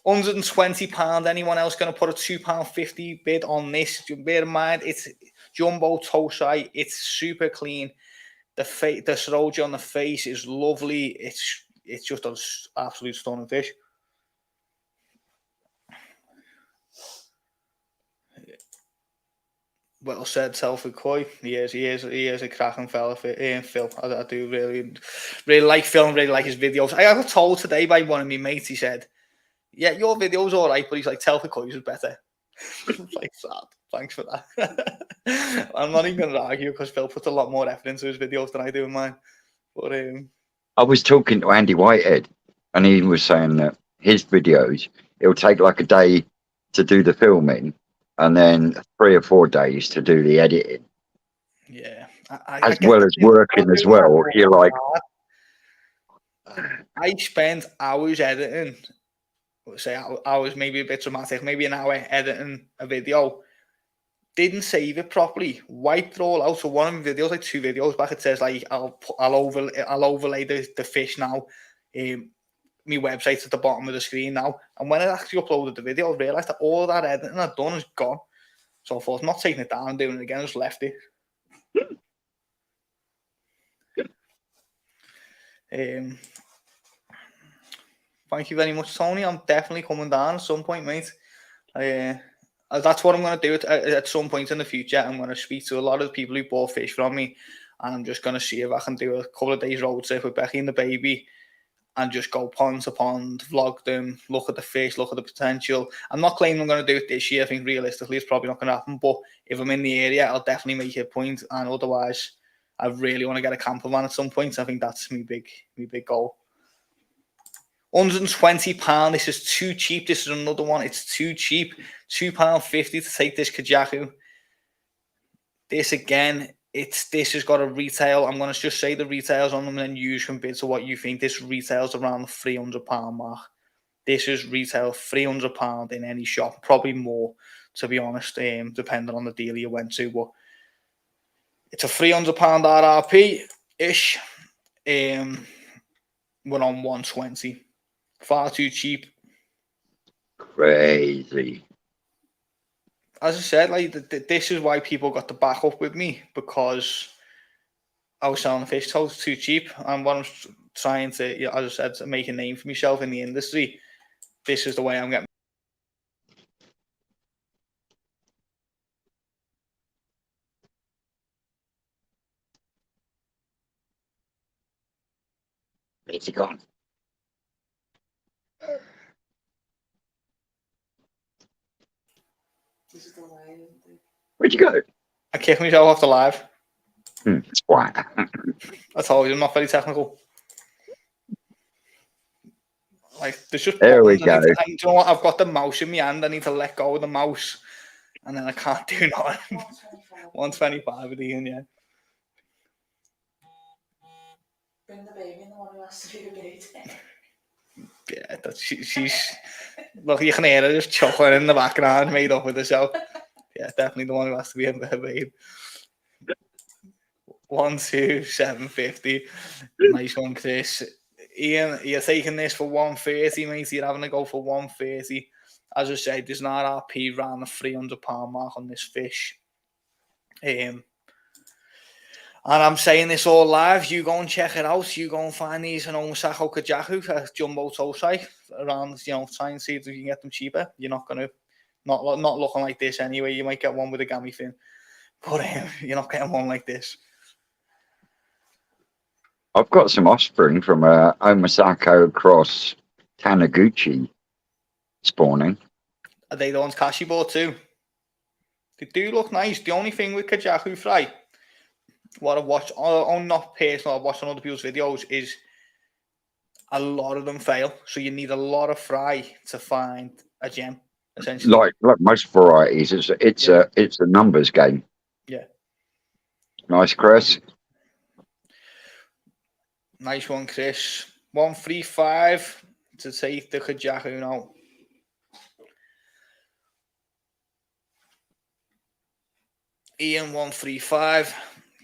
£120. Anyone else going to put a £2.50 bid on this? Bear in mind, it's jumbo tosai. It's super clean. The seroja on the face is lovely. It's just an absolute stunning fish. Well said, Telford Coy. He is a cracking fella. Phil, I do really like Phil and really like his videos. I got told today by one of my mates. He said, "Yeah, your video's all right," but he's like, "Telford Coy's is better." Like, sad. Thanks for that. I'm not even going to argue because Phil puts a lot more effort into his videos than I do in mine. But I was talking to Andy Whitehead, and he was saying that his videos, it'll take like a day to do the filming, and then 3 or 4 days to do the editing, yeah, I as get well the as thing. working as well. You're like, I spent hours editing. Say hours, maybe a bit dramatic, maybe an hour editing a video. Didn't save it properly. Wiped it all out. So one of my videos, like 2 videos back, it says like I'll overlay the fish now. My website's at the bottom of the screen now. And when I actually uploaded the video, I realised that all that editing I'd done is gone. So I thought, I'm not taking it down and doing it again. I just left it. Thank you very much, Tony. I'm definitely coming down at some point, mate. That's what I'm going to do at some point in the future. I'm going to speak to a lot of the people who bought fish from me, and I'm just going to see if I can do a couple of days road trip with Becky and the baby and just go pond to pond, vlog them, look at the fish, look at the potential. I'm not claiming I'm going to do it this year. I think realistically it's probably not going to happen, but if I'm in the area, I'll definitely make it a point, and otherwise I really want to get a camper van at some point. I think that's my big goal. £120. This is too cheap. This is another one. It's too cheap. £2.50 to take this Kajaku. This again, this has got a retail. I'm going to just say the retails on them and then you can bid to what you think. This retails around the £300 mark. This is retail £300 in any shop, probably more, to be honest, depending on the dealer you went to. But it's a £300 RRP ish. We're on 120. Far too cheap. crazy. As I said, like this is why people got to back up with me, because I was selling fish tolls too cheap, and what I'm trying to, as I said, to make a name for myself in the industry. This is the way I'm getting. Where's he gone? This is the way. Where'd you go? I kicked myself off the live. Why? I told you I'm not very technical. Like there's just There we buttons. go. And you know what? I've got the mouse in my hand. I need to let go of the mouse, and then I can't do nothing. 125 with Ian, yeah. Bring the baby in, the one who has to be the baby. Yeah, she's look, you can hear her just chuckling in the background, made up with herself. Yeah, definitely the one who has to be in bed, babe. 127.50. Nice one, Chris. Ian, you're taking this for 130, mate. You're having to go for 130. As I said, there's an RRP around the £300 mark on this fish. And I'm saying this all live. You go and check it out. You go and find these in Omasako Kajaku, Jumbo Tosai, around, try and see if you can get them cheaper. You're not going to, not looking like this anyway. You might get one with a gammy fin, but you're not getting one like this. I've got some offspring from Omasako cross Taniguchi spawning. Are they the ones Kashi bought too? They do look nice. The only thing with Kajaku fry, what I've watched, not personal, I've watched on other people's videos, is a lot of them fail. So you need a lot of fry to find a gem, essentially. Like most varieties, it's a numbers game. Yeah. Nice, Chris. Nice one, Chris. 135 to take the Kajaku now. Ian 135.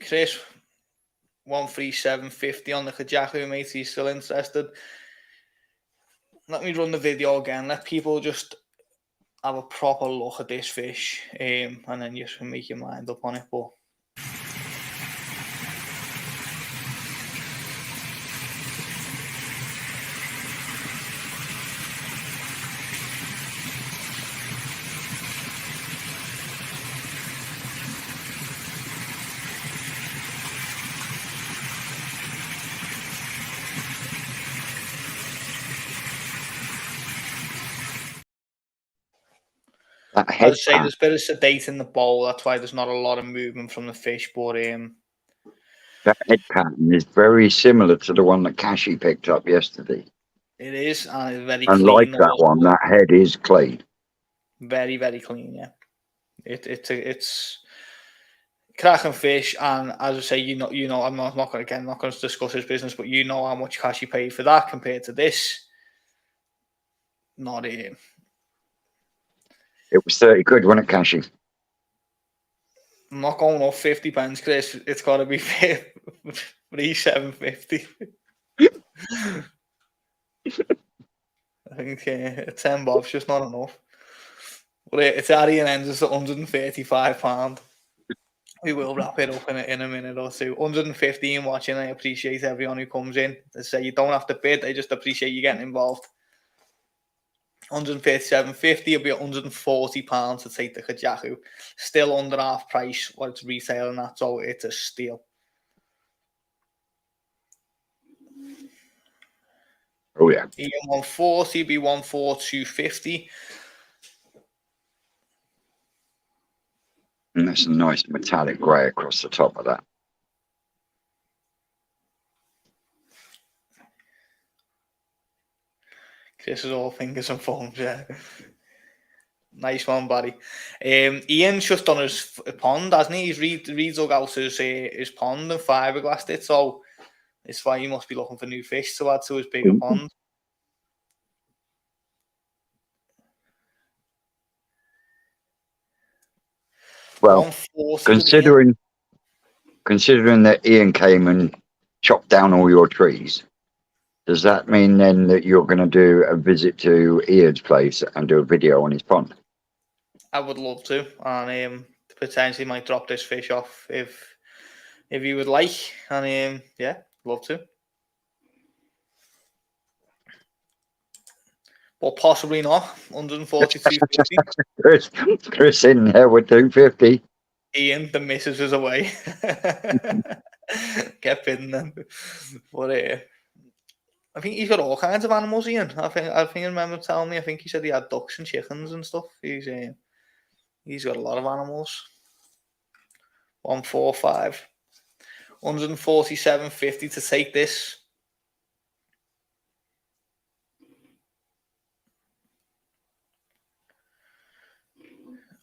Chris 137.50 on the Kajaku, mate. He's still interested. Let me run the video again. Let people just have a proper look at this fish, and then you can make your mind up on it. But That head I'd say there's a bit of sedate in the bowl. That's why there's not a lot of movement from the fish. But that head pattern is very similar to the one that Cashy picked up yesterday. it is, and it's very And clean. like that one, that head is clean. Very, very clean. Yeah, it's cracking fish, and as I say, you know, I'm not going to discuss his business, but you know how much cash he paid for that compared to this. Not It was 30 quid, wasn't it, Cashy? I'm not going off 50 pence, Chris. It's got to be 37.50. I think 10 bob's just not enough. But it's at the end, it's £135. We will wrap it up in a minute or two. 115 watching. I appreciate everyone who comes in. They say you don't have to bid. I just appreciate you getting involved. 137.50 will be £140 to take the Kajaku. Still under half price what it's retailing at, so it's a steal. Oh, yeah. Ian 140 be 142.50. And that's a nice metallic grey across the top of that. Chris is all fingers and thumbs, yeah. Nice one, buddy. Ian's just done his pond, hasn't he? He's redug out his pond and fiberglassed it, so it's why he must be looking for new fish to add to his bigger pond. Well, considering that Ian came and chopped down all your trees, does that mean then that you're going to do a visit to Ian's place and do a video on his pond? I would love to, and potentially might drop this fish off if you would like, and yeah, love to. But possibly not. 142.50. Chris in there with 250. Ian, the missus is away. Get bidding then. But I think he's got all kinds of animals, Ian. I think I remember telling me. I think he said he had ducks and chickens and stuff. He's got a lot of animals. 145. 147.50 to take this.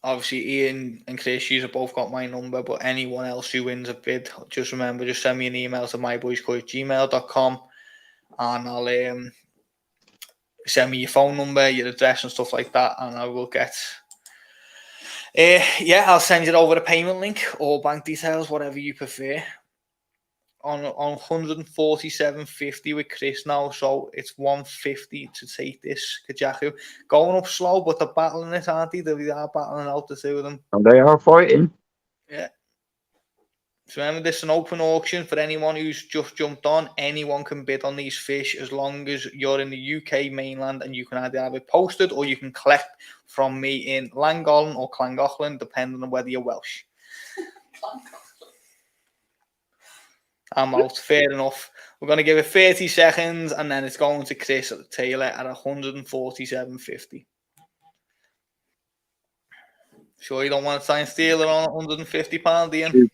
Obviously, Ian and Chris, you have both got my number, but anyone else who wins a bid, just remember, just send me an email to myboyscoach@gmail.com, and I'll send me your phone number, your address, and stuff like that, and I will get. I'll send you over the payment link or bank details, whatever you prefer. On 147.50 with Chris now, so it's 150 to take this Kajaku. Going up slow, but they're battling it, aren't they? They are battling out the two of them. And they are fighting. Yeah. So remember, this is an open auction for anyone who's just jumped on. Anyone can bid on these fish as long as you're in the UK mainland, and you can either have it posted or you can collect from me in Llangollen or Llangollen, depending on whether you're Welsh. I'm out. Fair enough. We're going to give it 30 seconds, and then it's going to Chris Taylor at 147.50. Sure you don't want to try and steal it on £150, Ian?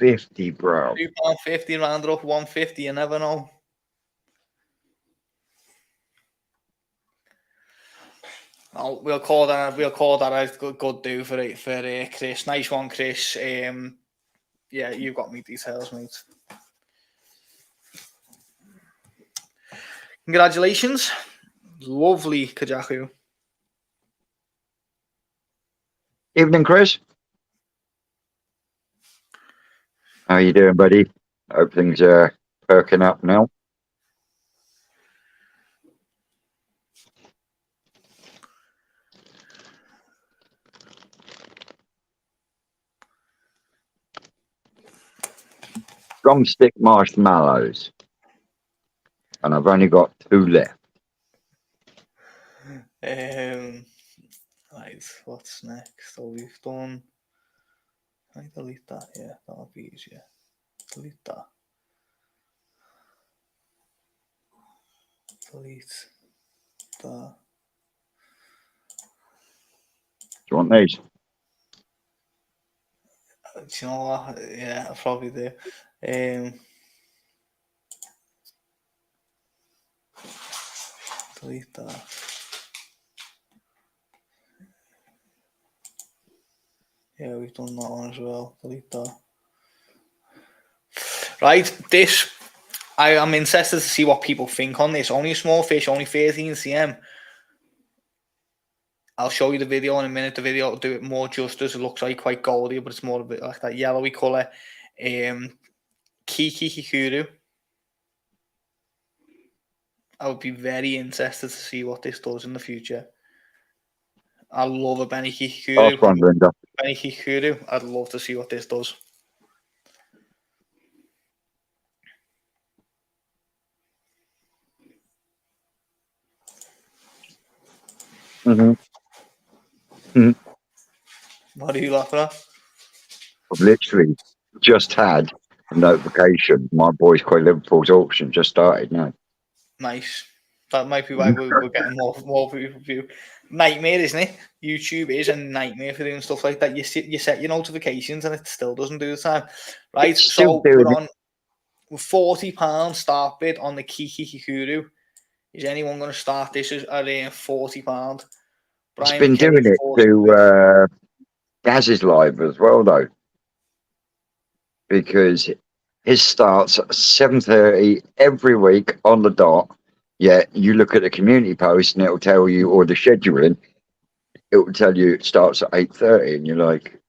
£2.50, bro. £2.50, rounded up 150. You never know. Oh, we'll call that a good do for Chris. Nice one, Chris. Yeah, you've got me details, mate. Congratulations. Lovely Kajaku. Evening, Chris. How you doing, buddy? Hope things are perking up now. Drumstick marshmallows. And I've only got 2 left. Right, what's next? So we've done. Can I delete that? Yeah, that'll be easier. Delete that. Delete that. Do you want these? Do you know what? Yeah, I probably do. Delete that. Yeah, we've done that one as well. Delete that. Right, this. I am interested to see what people think on this. Only a small fish, only 13 cm. I'll show you the video in a minute. The video will do it more justice. It looks like quite goldy, but it's more a bit like that yellowy colour. Kichi. I would be very interested to see what this does in the future. I love a Benny Last one, Linda. Benny Kikuru. I'd love to see what this does. What are you laughing at? I've literally just had a notification. My boys Quay Liverpool's auction just started now. Nice. That might be why we're getting more view. Nightmare, isn't it? YouTube is a nightmare for doing stuff like that. You set your notifications and it still doesn't do the time. Right, It's so still doing we're on £40 start bid on the Kikuru. Is anyone going to start this at £40? It's Brian been McKay, doing it 40 to Gaz's live as well, though, because his starts at 7:30 every week on the dot. Yet you look at the community post and it'll tell you, or the scheduling, it will tell you it starts at 8:30, and you're like,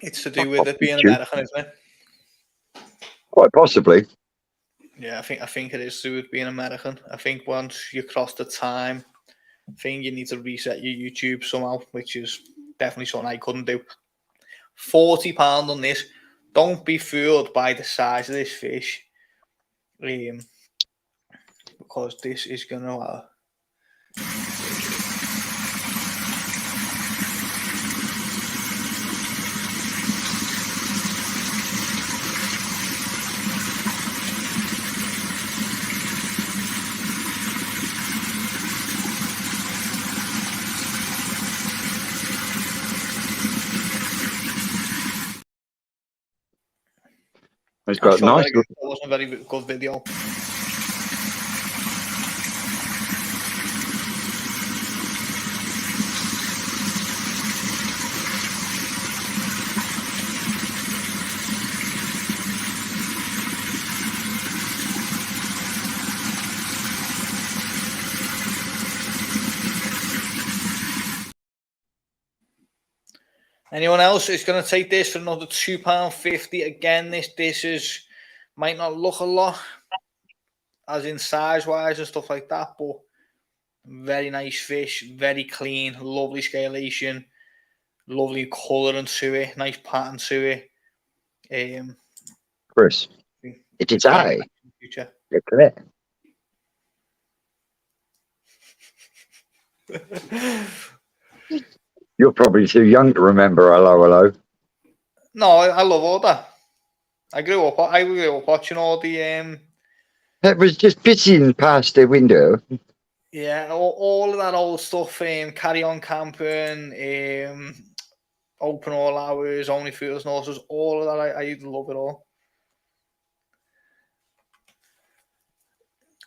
It's to do with it being you. American, isn't it? Quite possibly. Yeah, I think it is to do with being American. I think once you cross the time thing, you need to reset your YouTube somehow, which is definitely something I couldn't do. £40 on this. Don't be fooled by the size of this fish, because this is gonna. It's got nice. That wasn't a very good video. Anyone else is going to take this for another £2.50? Again, this is might not look a lot, as in size wise and stuff like that, but very nice fish, very clean, lovely scalation, lovely colouring to it, nice pattern to it. Chris, it is I. Look at that. You're probably too young to remember hello. No, I love all that. I grew up watching all the It was just pitching past the window. yeah, all of that old stuff. Carry on camping. Open all hours. Only Fools and Horses. All of that. I love it all.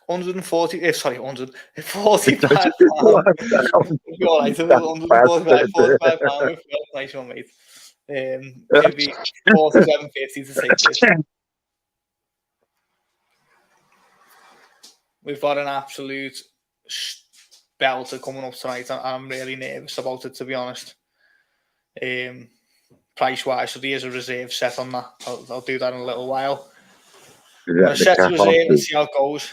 140. Sorry, 145 pounds. All right, so £145. Nice one, mate. It'd be 47.50 to take this. We've got an absolute belter coming up tonight. I'm really nervous about it, to be honest. price wise. So there's a reserve set on that. I'll do that in a little while. Is I'm going that to the set the reserve and Kahaku? see how it goes.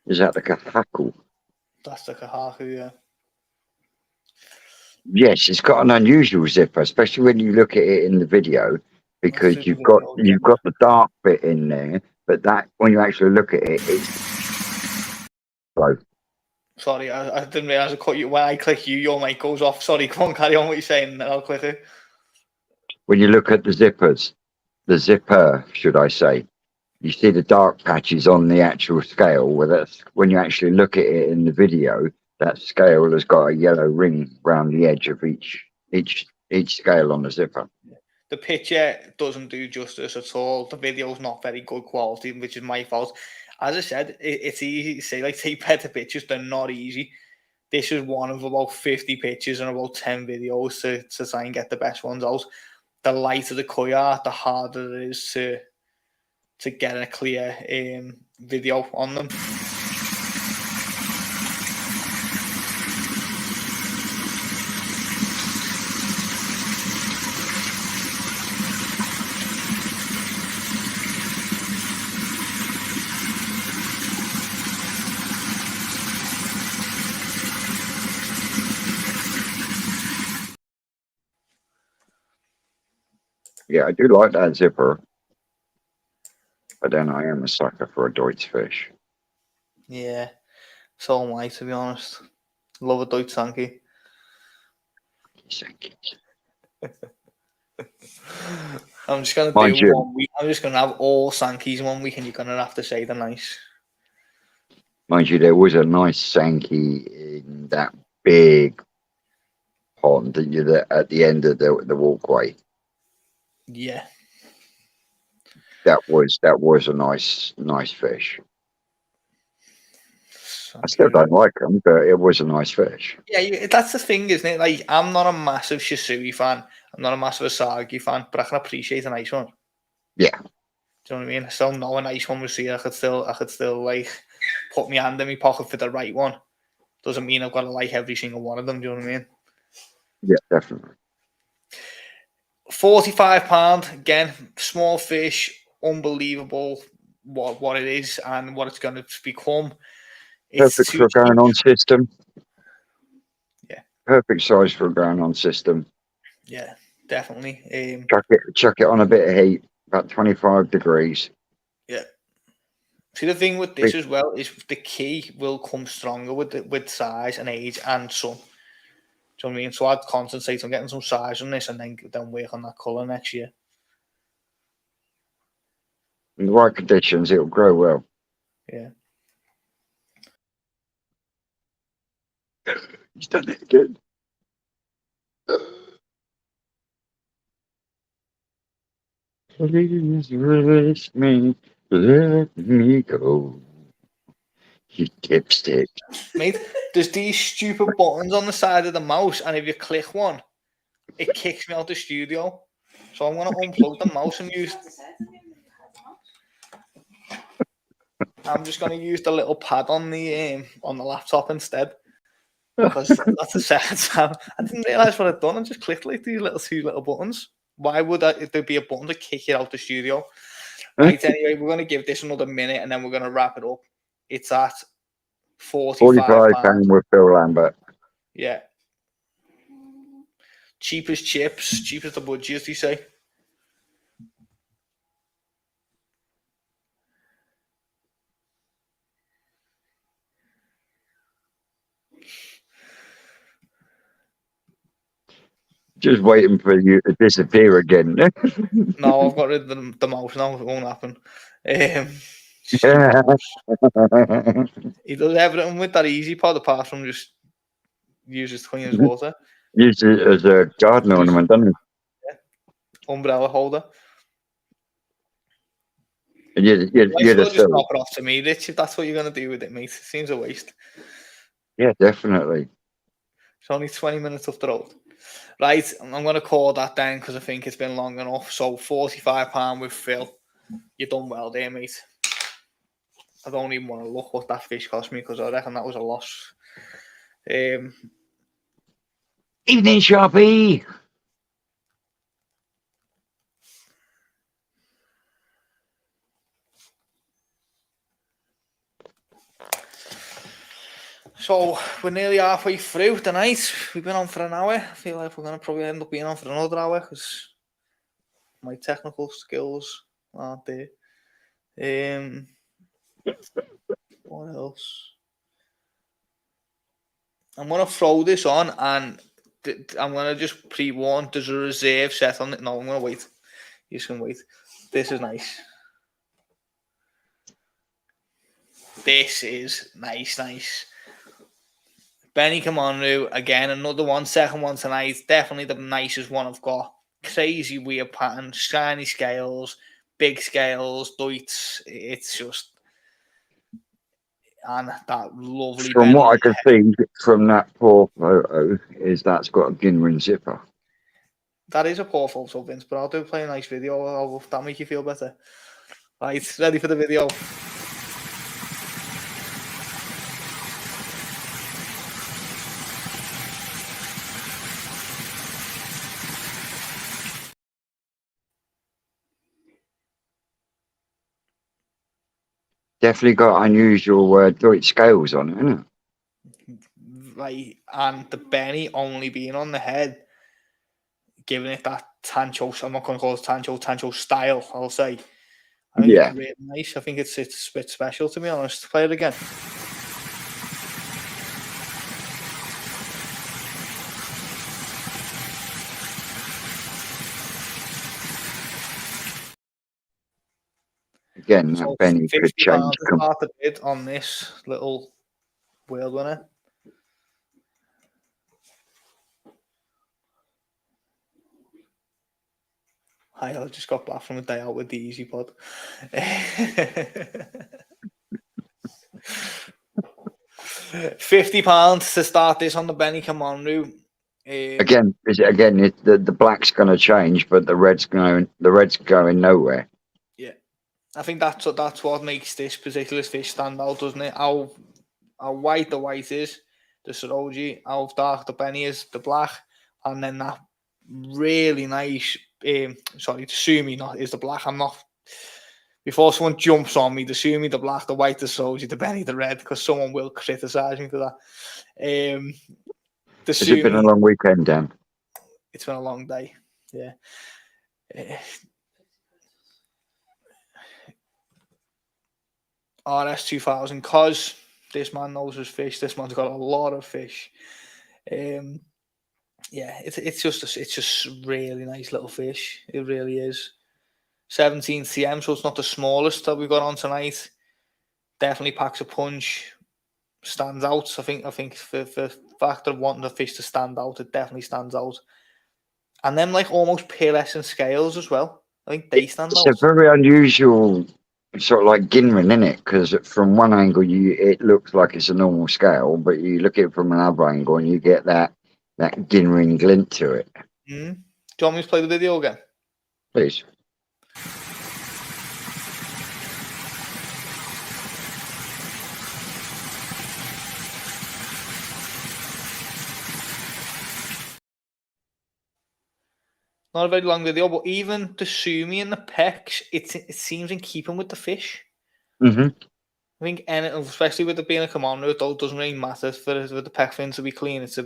Is that the Kahaku? That's the Kahaku, yeah. Yes, it's got an unusual zipper, especially when you look at it in the video, Let's because do the video again. you've got the dark bit in there, but that when you actually look at it, it's low. Sorry, I didn't realise I cut you. When I click you, your mic goes off. Sorry, come on, carry on what you're saying, and then I'll click it. When you look at the zippers, the zipper, should I say, you see the dark patches on the actual scale. Where that's when you actually look at it in the video, that scale has got a yellow ring around the edge of each scale on the zipper. The picture doesn't do justice at all. The video's not very good quality, which is my fault. As I said, it's easy to say, like, take better pictures. They're not easy. This is one of about 50 pictures and about 10 videos to try and get the best ones out. The lighter the koi, the harder it is to get a clear video on them. Yeah, I do like that zipper, but then I am a sucker for a Deutsch fish. Yeah, so am I, to be honest. Love a Deutsch Sankey. I'm just gonna Mind do you, 1 week. I'm just gonna have all Sankeys 1 week, and you're gonna have to say they're nice. there was a nice Sankey in that big pond that you at the end of the walkway. Yeah. That was a nice fish. I still Sankey. don't like them, but it was a nice fish. Yeah, that's the thing, isn't it? Like, I'm not a massive Shisui fan. I'm not a massive Asagi fan, but I can appreciate a nice one. Yeah, Do you know what I mean? I still know a nice one was here. I could still like put my hand in my pocket for the right one. Doesn't mean I've got to like every single one of them. Do you know what I mean? yeah, definitely. £45 again, small fish, unbelievable what it is and what it's going to become. It's Perfect too for a cheap. going on system. Yeah, Perfect size for a going on system. yeah, definitely. Chuck it on a bit of heat, about 25 degrees. Yeah. See, the thing with this Big- as well is the key will come stronger with size and age and sun. Do you know what I mean? So I'd concentrate on getting some size on this and then work on that colour next year. In the right conditions, it'll grow well. Yeah. He's done it again. Please release me, let me go. You dipstick. Mate, there's these stupid buttons on the side of the mouse, and if you click one, it kicks me out the studio. So I'm going to unplug the mouse and use. I'm just going to use the little pad on the laptop instead because that's the second time. I didn't realise what I'd done. I just clicked like these two little buttons. Why would there be a button to kick it out the studio? Right. Anyway, we're going to give this another minute and then we're going to wrap it up. It's at £45. £45 with Phil Lambert. Yeah. Cheap as chips, cheap as the budgies, do you say? Just waiting for you to disappear again. No, I've got rid of the mouse now. It won't happen. He does everything with that easy pod apart from just uses to clean his water. Use it as a garden ornament, doesn't Umbrella holder. it? Might You're as the well just Phil. drop it off to me, Rich, if that's what you're going to do with it, mate. It seems a waste. Yeah, definitely. It's only 20 minutes up the road. Right, I'm going to call that down because I think it's been long enough. So £45 with Phil. You've done well there, mate. I don't even want to look what that fish cost me because I reckon that was a loss. Evening, Sharpie. So we're nearly halfway through tonight. We've been on for an hour. I feel like we're going to probably end up being on for another hour because my technical skills aren't there. What else? I'm going to throw this on and I'm going to just pre-warn there's a reserve set on it. No, I'm going to wait. You can wait. This is nice. This is nice. Benny Comando, again, another one, second one tonight. Definitely the nicest one I've got. Crazy weird pattern, shiny scales, big scales, doits. It's just, and that lovely From Benny. what I can see from that poor photo, is that's got a Ginrin zipper. That is a poor photo, Vince, but I'll play a nice video. That'll make you feel better. Right, ready for the video. Definitely got unusual Deutsch scales on it, isn't it? Right, and the Benny only being on the head, giving it that Tancho, I'm not going to call it Tancho style, I'll say. I think it's really nice. I think it's a bit special, to be honest. Play it again. Again, So that Benny could change. £50 to start the bid on this little world winner. Hi, I just got back from a day out with the Easy Pod. £50 to start this on the Benny Commando. Again, the black's going to change, but the red's going nowhere. Yeah, I think that's what makes this particular fish stand out, doesn't it? How white the white is, the Saroji, how dark the Benny is, the black, and then that really nice. Sorry, the Sumi not is the black. I'm not. Before someone jumps on me, the Sumi, the black, the white, the Saroji, the Benny, the red, because someone will criticise me for that. The Has Sumi, it been a long weekend, Dan? It's been a long day. Yeah. RS2000, cause this man knows his fish. This man's got a lot of fish. Yeah, it's just really nice little fish. It really is. 17 cm, so it's not the smallest that we've got on tonight. Definitely packs a punch. Stands out. I think for factor of wanting the fish to stand out, it definitely stands out. And then like almost pearlescent scales as well. I think they stand out. It's a very unusual sort of like Ginrin, isn't it? Because from one angle, it looks like it's a normal scale, but you look at it from another angle and you get that Ginrin glint to it. Do you want me to play the video again? Please. Not a very long video, but even the Sumi and the pecks, it seems in keeping with the fish. Mm-hmm. I think, and especially with it being a Commando, it doesn't really matter for the peck fins to be clean. It's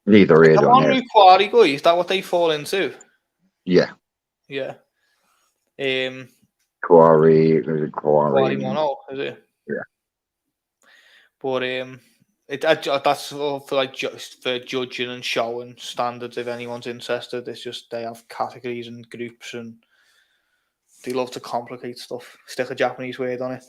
neither ear on Commando quarry guy. Is that what they fall into? Yeah. Yeah. Quarry mono, is it? Yeah. But that's all for like just for judging and showing standards. If anyone's interested, it's just they have categories and groups, and they love to complicate stuff. Stick a Japanese word on it.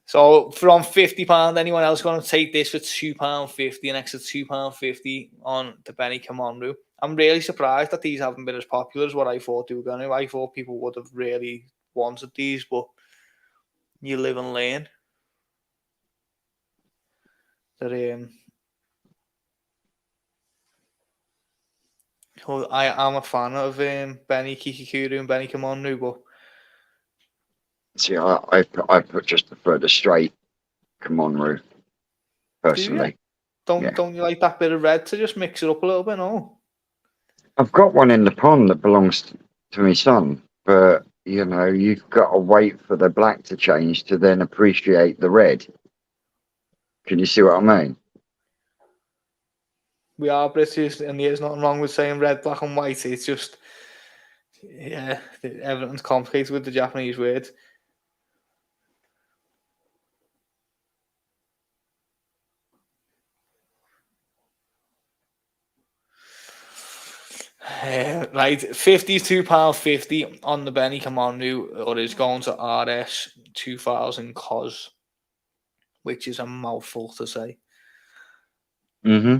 So from £50, anyone else going to take this for £2.50, an extra £2.50 on the Benny Commando? I'm really surprised that these haven't been as popular as what I thought they were going to. I thought people would have really wanted these, but you live and learn. That I am a fan of Benny Kikikuru and Benny Commando, but see, I just prefer the straight come on, Ruth. Personally, yeah. Don't you like that bit of red to just mix it up a little bit? No. I've got one in the pond that belongs to my son, but you know, you've got to wait for the black to change to then appreciate the red. Can you see what I mean? We are British, and there's nothing wrong with saying red, black, and white. It's just, yeah, everything's complicated with the Japanese words. Right, £52.50 on the Benny Commando, or is going to RS 2000 COS, which is a mouthful to say. Mm-hmm.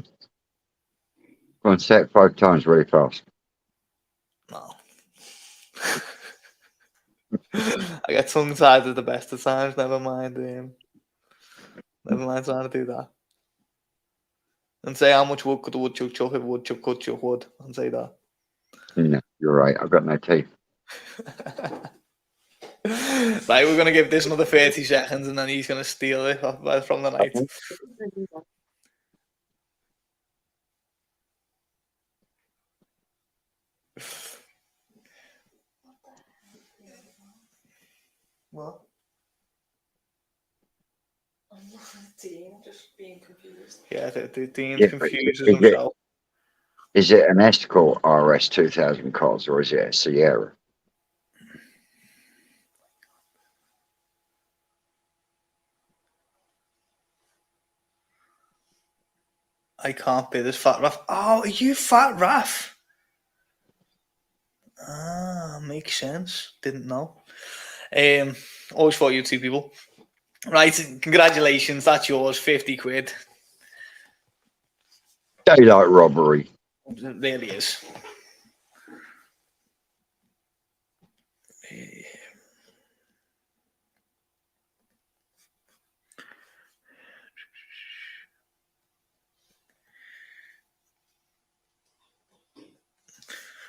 Go and say it 5 times really fast. No. I get tongue tied at the best of times. Never mind. Never mind trying to do that. And say how much wood could the woodchuck chuck if a woodchuck could chuck wood. And say that. No, you're right. I've got no teeth. Right, we're gonna give this another 30 seconds, and then he's gonna steal it from the night. What? I'm not a teen, I'm just being confused. Yeah, the Dean Yeah, confuses himself. Is it an Escort RS 2000 cars or is it a Sierra? I can't be this Fat Raff. Oh, are you Fat Raff? Ah, makes sense. Didn't know. Always thought you two people. Right, congratulations. That's yours. 50 quid. Daylight robbery. It really is.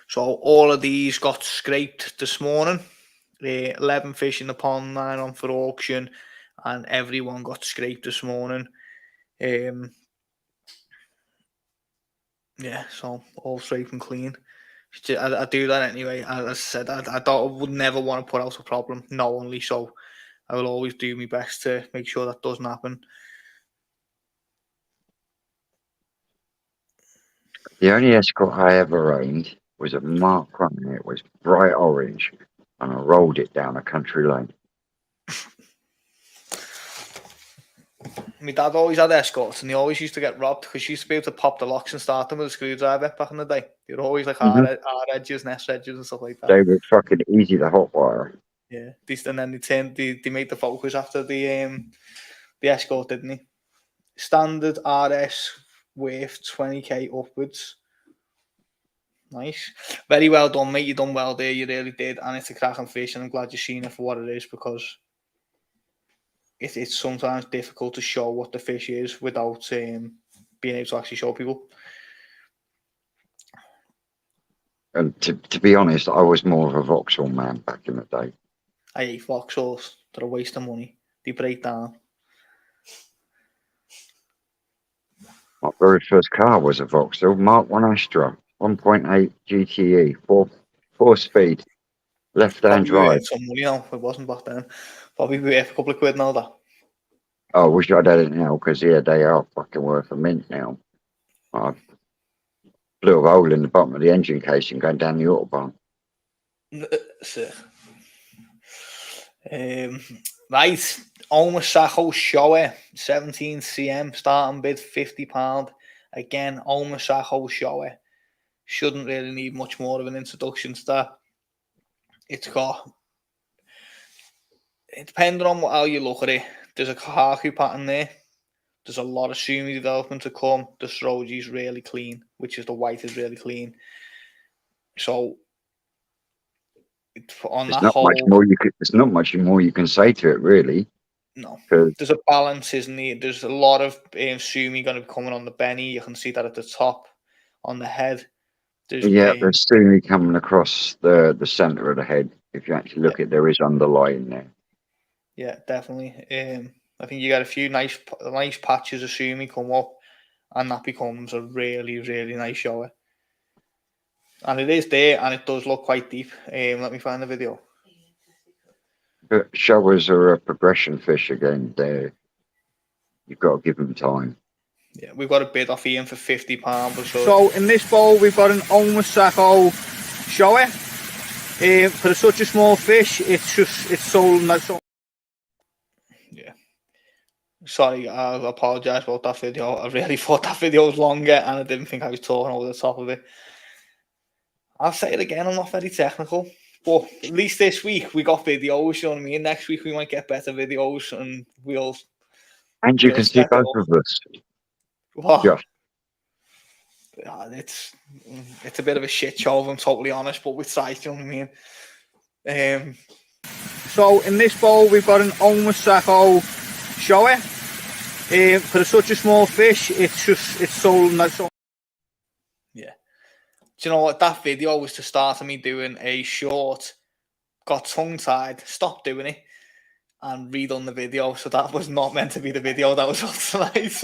So all of these got scraped this morning. 11 fish in the pond, 9 on for auction, and everyone got scraped this morning. Yeah, so all straight and clean. I do that anyway. As I said, I thought I would never want to put out a problem knowingly, so I will always do my best to make sure that doesn't happen. The only Escort I ever owned was a Mark 1. It was bright orange, and I rolled it down a country lane. My dad always had Escorts, and they always used to get robbed because she used to be able to pop the locks and start them with a screwdriver back in the day. They were always like hard edges, nest edges, and stuff like that. They were fucking easy to hotwire. Yeah, and then they made the focus after the Escort, didn't they? Standard RS worth 20k upwards. Nice. Very well done, mate. You done well there. You really did. And it's a cracking fish, and I'm glad you've seen it for what it is, because it's sometimes difficult to show what the fish is without being able to actually show people. And to be honest, I was more of a Vauxhall man back in the day. I hate Vauxhalls. They're a waste of money. They break down. My very first car was a Vauxhall Mark 1 Astra, 1.8 GTE, four speed, left-hand Probably drive. worth some money now. It wasn't back then. Probably worth a couple of quid now, that. Oh, I wish I'd had it now, because yeah, they are fucking worth a mint now. I blew a hole in the bottom of the engine casing going down the autobahn. Right, Omasako Showa, 17 cm, starting bid £50. Again, Omasako Showa. Shouldn't really need much more of an introduction to that. It's got, depending on how you look at it, there's a kahaku pattern there. There's a lot of sumi development to come. The Sroji is really clean, which is the white is really clean. So on There's that not whole, there's not much more you can say to it, really. no, 'Cause- there's a balance, isn't there? There's a lot of sumi going to be coming on the Benny. You can see that at the top, on the head. There's there's sumi coming across the centre of the head. If you actually look at, there is underlying there. Yeah, definitely. I think you get a few nice patches of sumi come up, and that becomes a really, really nice shower. And it is there, and it does look quite deep. Let me find the video. But showers are a progression fish again. You've got to give them time. Yeah, we've got a bid off Ian for £50 or so. So in this bowl, we've got an Omasako shower. For such a small fish, it's sold like so. Yeah. Sorry, I apologise about that video. I really thought that video was longer, and I didn't think I was talking over the top of it. I'll say it again, I'm not very technical, but at least this week we got videos, you know what I mean? Next week we might get better videos, and we'll... And you can see both of us. What? Yeah. It's a bit of a shit show, if I'm totally honest, but we tried, you know what I mean? So in this bowl, we've got an Omasako shower. For such a small fish, it's sold like so. Yeah. Do you know what? That video was to start of me doing a short, got tongue-tied, stopped doing it, and redone the video. So that was not meant to be the video that was on tonight.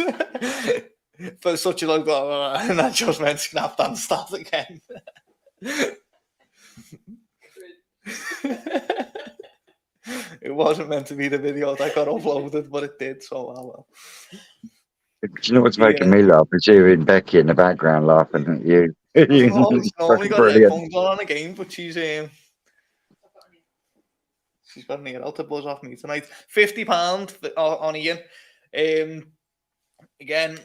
For such a long time, and I just went snapped and start again. It wasn't meant to be the video that got uploaded, but it did, so well. Do you know what's making me laugh? Is hearing Becky in the background laughing at you. She's only got headphones on again, but she's got an ear out to buzz off me tonight. £50 on Ian. Again,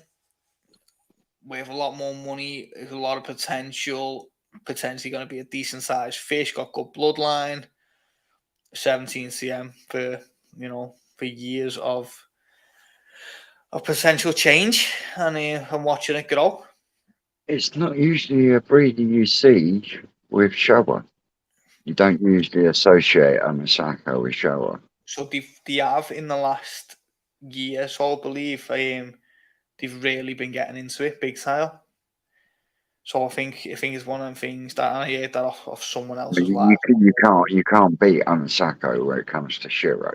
we have a lot more money. There's a lot of potential. Potentially going to be a decent sized fish. Got good bloodline. 17 cm for years of potential change, and I'm watching it grow. It's not usually a breed you see with shower. You don't usually associate Omasako with shower. So they have in the last year, so I believe they've really been getting into it big style. So I think it's one of them things that I heard that off someone else as well. You can't beat Omasako when it comes to Shiro.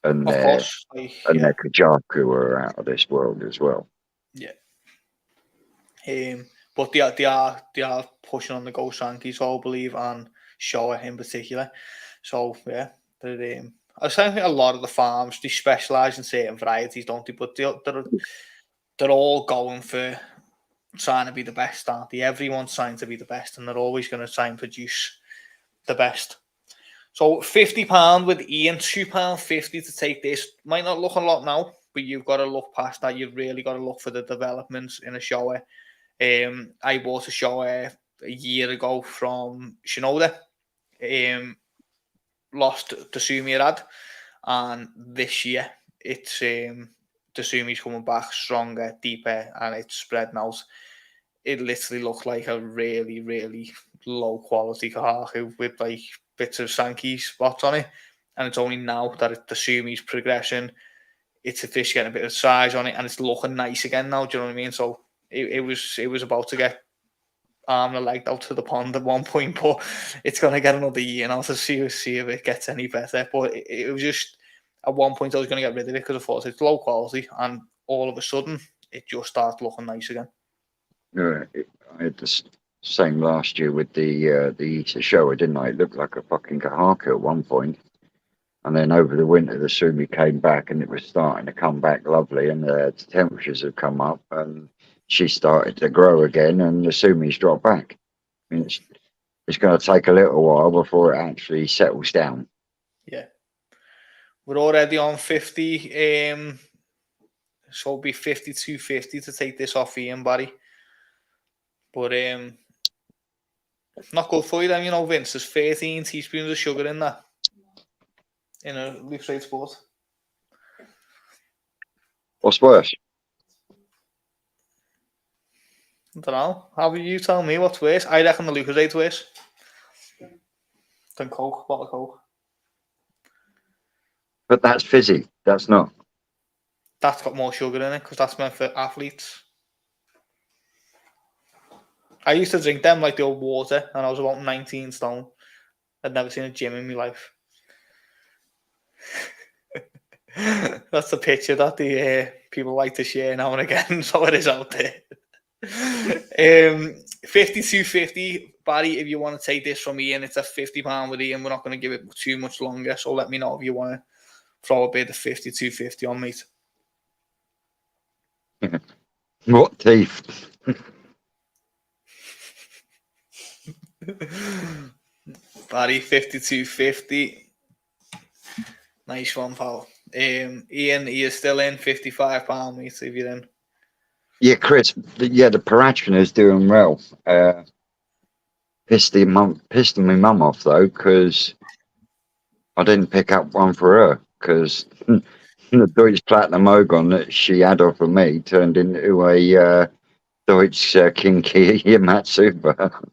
And of course, their Kajaku are out of this world as well. Yeah. But they are pushing on the Ghost Sankey, so I believe, and Showa in particular. So yeah, I think a lot of the farms, they specialise in certain varieties, don't they? But they're all going for trying to be the best, aren't they? Everyone's trying to be the best, and they're always going to try and produce the best. So £50 with Ian, £2.50 to take this. Might not look a lot now, but you've got to look past that. You've really got to look for the developments in a shower. I bought a shower a year ago from Shinoda. Lost the Sumi Rad, and this year it's the Sumi's coming back stronger, deeper, and it's spreading out. It literally looked like a really, really low quality kahaku with like bits of Sankey spots on it, and it's only now that the Sumi's progression, it's a fish getting a bit of size on it, and it's looking nice again now. Do you know what I mean? So it was about to get arm and leg out to the pond at one point, but it's going to get another year now to see if it gets any better. But it was just, at one point I was going to get rid of it because I thought it's low quality, and all of a sudden it just started looking nice again. Yeah, I had the same last year with the Ita Showa, didn't I? It looked like a fucking kahaku at one point. And then over the winter, the Sumi came back, and it was starting to come back lovely, and the temperatures have come up, and she started to grow again, and the Sumi's dropped back. I mean, it's going to take a little while before it actually settles down. Yeah. We're already on 50. So it'll be 52.50 to take this off Ian, Barry. But not good for you then, Vince. There's 13 teaspoons of sugar in that. In a Leaf Rate Sport. What's worse? I don't know. How about you tell me what's worse? I reckon the Lucozade worse than Coke, bottle of Coke. But that's fizzy. That's not. That's got more sugar in it because that's meant for athletes. I used to drink them like the old water, and I was about 19 stone. I'd never seen a gym in my life. That's the picture that the people like to share now and again, so it is out there. 52.50, Barry. If you want to take this from Ian, it's a £50 with Ian. We're not going to give it too much longer, so let me know if you want to throw a bit of 52.50 on, mate. What teeth? Barry, 52.50. Nice one, pal. Ian, are you still in? £55, mate, if you're in. Yeah, Chris. The Parachioner's doing well. Pissed my mum off though, because I didn't pick up one for her, because the Deutsche Platinum Ogon that she had off of me turned into a Deutsche King Matsuba.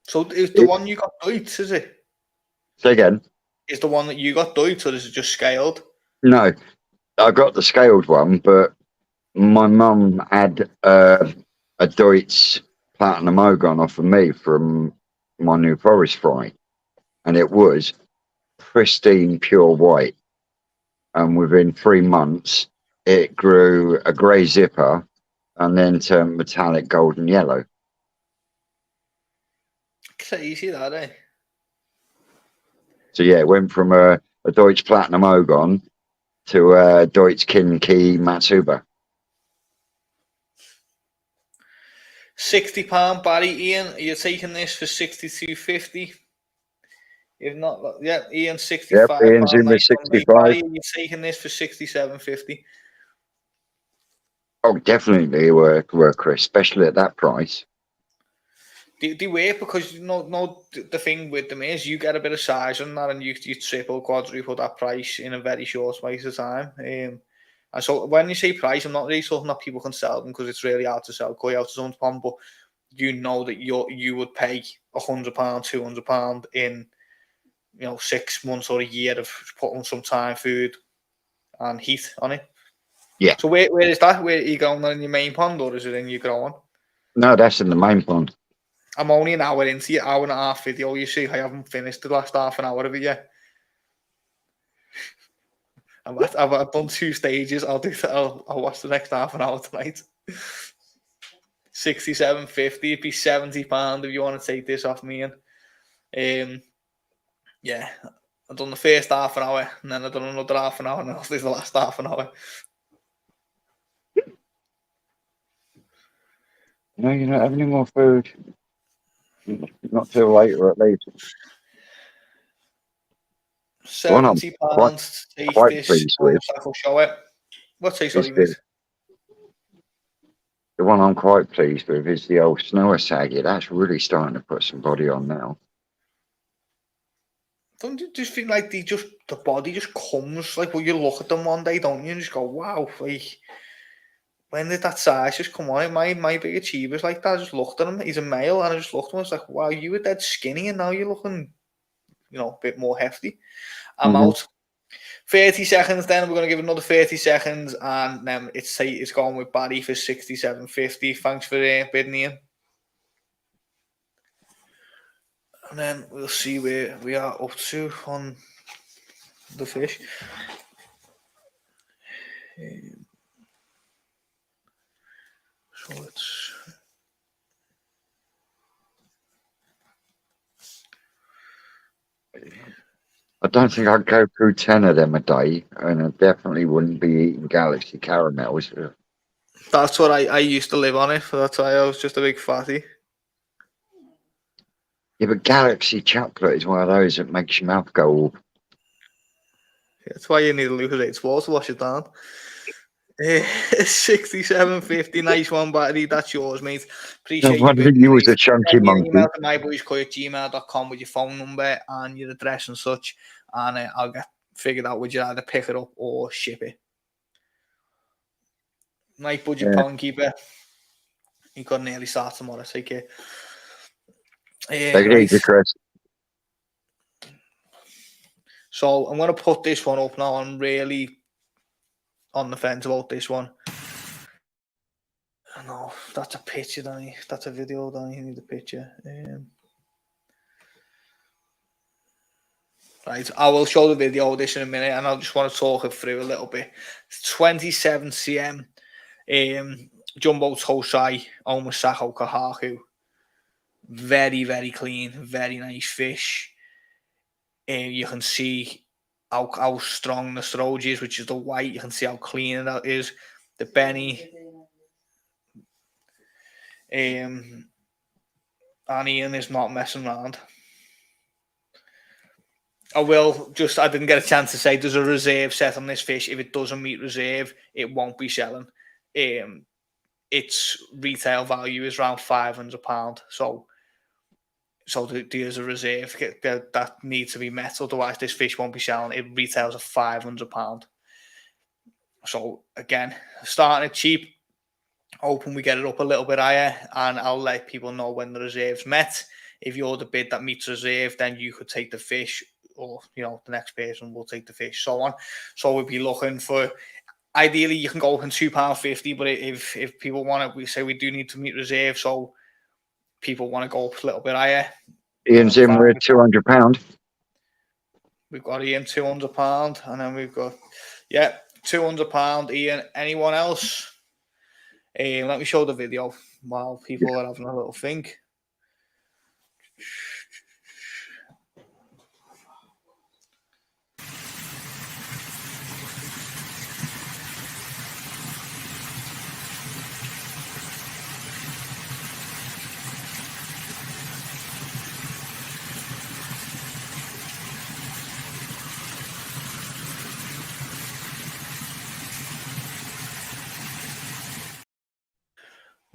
So is the one you got Deutsch, is it? Say again? Is the one that you got Deutsch, or is it just scaled? No, I got the scaled one, but my mum had a Deutsche Platinum Ogon off of me from my New Forest fry, and it was pristine, pure white. And within 3 months, it grew a grey zipper and then turned metallic golden yellow. It's easy, that, eh? So yeah, it went from a Deutsche Platinum Ogon to a Deutsche King Matsuba. £60, Barry. Ian, are you taking this for 62.50? If not, yeah, Ian, Yep, £65. Ian's in with Nice one, mate. 65. Barry, are you taking this for 67.50? Oh, definitely work, Chris, especially at that price. They work because the thing with them is you get a bit of size on that, and you triple, quadruple that price in a very short space of time. And so when you say price, I'm not really talking that people can sell them, because it's really hard to sell koi out of someone's pond. But you know that you would pay £100, £200 in 6 months or a year of putting some time, food, and heat on it. Yeah. So where is that? Where are you going in your main pond, or is it in your growing? No, that's in the main pond. I'm only an hour into your hour and a half video. You see, I haven't finished the last half an hour of it yet. I've done 2 stages. I'll watch the next half an hour tonight. 67.50. It'd be £70 if you want to take this off me. And yeah, I've done the first half an hour, and then I've done another half an hour, and this is the last half an hour. No, you don't have any more food. Not till later, at least. £70 to take Quite this pleased with motorcycle show it. What's it? Sorry, is mate. the one I'm quite pleased with is the old Snower Saggy. That's really starting to put some body on now. Don't you just feel like the body just comes, like when you look at them one day, don't you, and just go, wow, like, when did that size just come on? My big achievers like that. I just looked at him. He's a male, and I just looked at him. I was like, wow, you were dead skinny, and now you're looking, a bit more hefty. I'm out. 30 seconds. Then we're gonna give another 30 seconds, and then it's going with Barry for 67.50. Thanks for bidding in. And then we'll see where we are up to on the fish. So it's. I don't think I'd go through 10 of them a day, and I definitely wouldn't be eating Galaxy caramels. That's what I used to live on it. That's why I was just a big fatty. Yeah, but Galaxy chocolate is one of those that makes your mouth go. That's why you need to lose 8 sports to wash it down. 67.50. Nice one, Barry. That's yours, mate. Appreciate No wonder you was a chunky Send me an monkey. email to myboyskoi@gmail.com with your phone number and your address and such, and I'll get figured out would you either pick it up or ship it. Night budget pound keeper. You could nearly start tomorrow. Take care. Take it Right. easy, Chris. So I'm going to put this one up now. I'm really on the fence about this one. No, that's a picture, Danny. That's a video, Danny. You need a picture. Right, I will show the video of this in a minute, and I just want to talk it through a little bit. It's 27 cm, jumbo tosai, omasako kahaku. Very, very clean, very nice fish. You can see how strong the stroge is, which is the white. You can see how clean that is. The Benny. And Ian is not messing around. I didn't get a chance to say there's a reserve set on this fish. If it doesn't meet reserve, it won't be selling. Its retail value is around £500. So there's a reserve that needs to be met. Otherwise, this fish won't be selling. It retails at £500. So again, starting it cheap. Hoping we get it up a little bit higher, and I'll let people know when the reserve's met. If you're the bid that meets reserve, then you could take the fish, or the next person will take the fish, so on. So we'll be looking for. Ideally, you can go up in £2.50, but if people want it, we say we do need to meet reserve, so people want to go up a little bit higher. Ian's in with £200. We've got Ian £200, and then we've got £200. Ian, anyone else? Let me show the video while people are having a little think.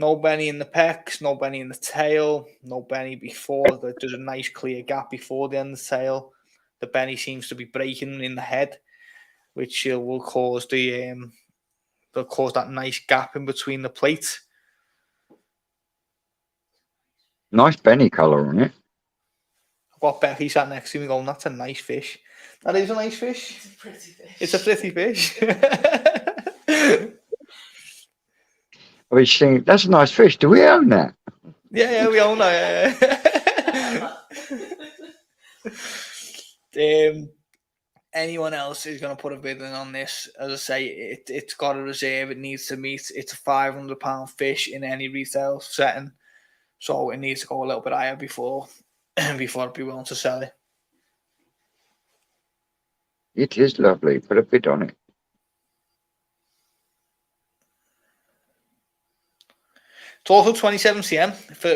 No Benny in the pecs, no Benny in the tail, no Benny before. There's a nice clear gap before the end of the tail. The Benny seems to be breaking in the head, which will cause that nice gap in between the plates. Nice Benny colour on it. I've got Becky sat next to me going, that's a nice fish. That is a nice fish. It's a pretty fish. It's a pretty fish. I was thinking, that's a nice fish. Do we own that? Yeah, we own that. Anyone else is going to put a bid in on this? As I say, it's got a reserve. It needs to meet. It's a £500 fish in any retail setting, so it needs to go a little bit higher before I'd be willing to sell it. It is lovely. Put a bid on it. It's also 27 cm for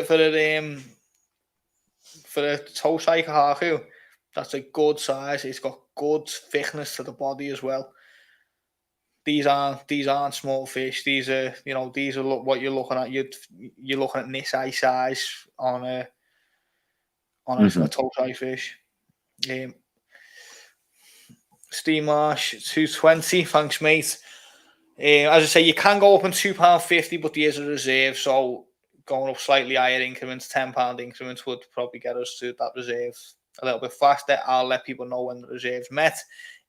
the Tosai Kahaku. That's a good size. It's got good thickness to the body as well. These aren't small fish. These are what you're looking at. You're looking at this eye size on a Tosai fish. Steve Marsh 220. Thanks, mate. As I say, you can go up in £2.50, but there is a reserve, so going up slightly higher increments, £10 increments, would probably get us to that reserve a little bit faster. I'll let people know when the reserve's met.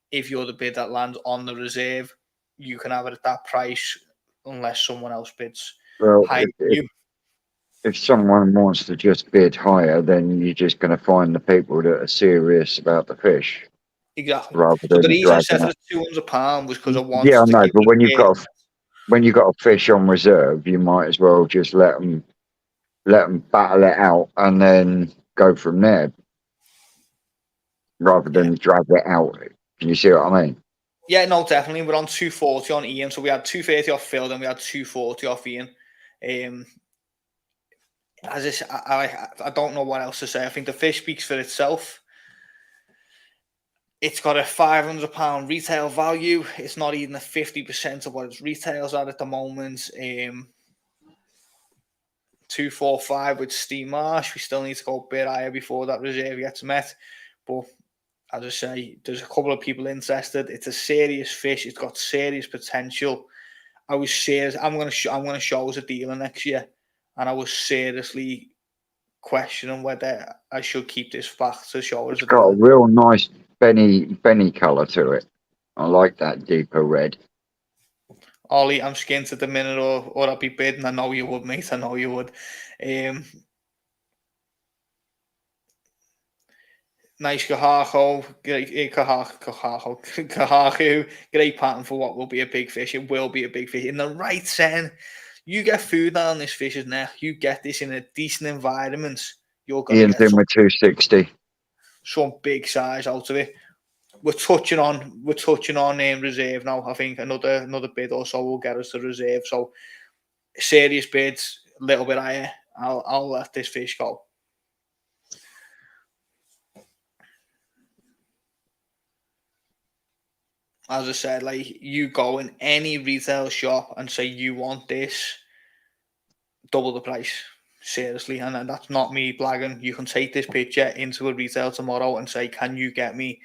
If you're the bid that lands on the reserve, you can have it at that price unless someone else bids higher than you. If someone wants to just bid higher, then you're just going to find the people that are serious about the fish. Exactly. Rather So than the reason I set dragging it at £200 was because I wanted I know, to keep but when it you've got a fish on reserve, you might as well just let them battle it out and then go from there, rather than drag it out. Can you see what I mean? Yeah, no, definitely. We're on 240 on Ian, so we had 230 off Phil, then we had 240 off Ian. As I don't know what else to say. I think the fish speaks for itself. It's got a £500 retail value. It's not even a 50% of what its retails at the moment. 245 with Steve Marsh. We still need to go a bit higher before that reserve gets met. But as I say, there's a couple of people interested. It's a serious fish. It's got serious potential. I was serious. I'm gonna show as a dealer next year, and I was seriously questioning whether I should keep this back to show as a dealer. It's got a real nice Benny colour to it. I like that deeper red. Ollie, I'm skint at the minute, or I'll be bidding. I know you would, mate. I know you would. Nice Kahaku, Kahaku, great pattern for what will be a big fish. It will be a big fish in the right setting. You get food down this fish's neck. You get this in a decent environment. You're gonna Ian's get in with 260. some big size out of it. We're touching on reserve now. I think another bid or so will get us to reserve. So serious bids, a little bit higher. I'll let this fish go. As I said, like you go in any retail shop and say you want this, double the price. Seriously, and that's not me blagging. You can take this picture into a retail tomorrow and say, can you get me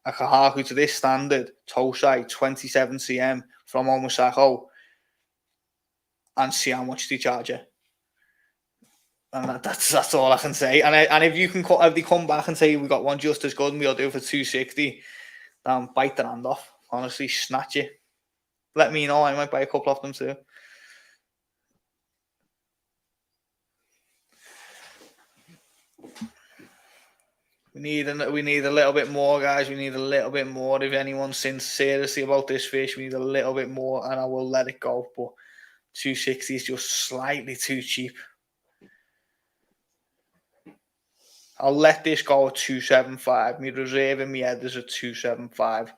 a Kahaku to this standard, toe size 27 cm from Omasako, and see how much they charge you. And that's all I can say. And if you can, if they come back and say we got one just as good and we'll do it for 260, bite the hand off. Honestly, snatch it. Let me know. I might buy a couple of them too. We need a little bit more, guys. We need a little bit more. If anyone's seriously about this fish, we need a little bit more, and I will let it go. But 260 is just slightly too cheap. I'll let this go at 275. My reserve in my head is at 275.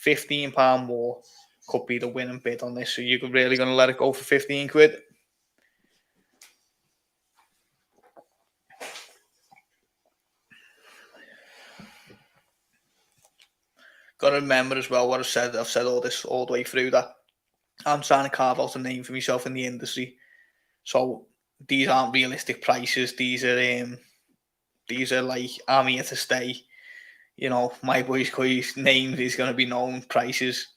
£15 more could be the winning bid on this. So you're really going to let it go for 15 quid? Got to remember as well what I've said. I've said all this all the way through that I'm trying to carve out a name for myself in the industry. So these aren't realistic prices. These are like, I'm here to stay. You know, my boy's name is going to be known, prices.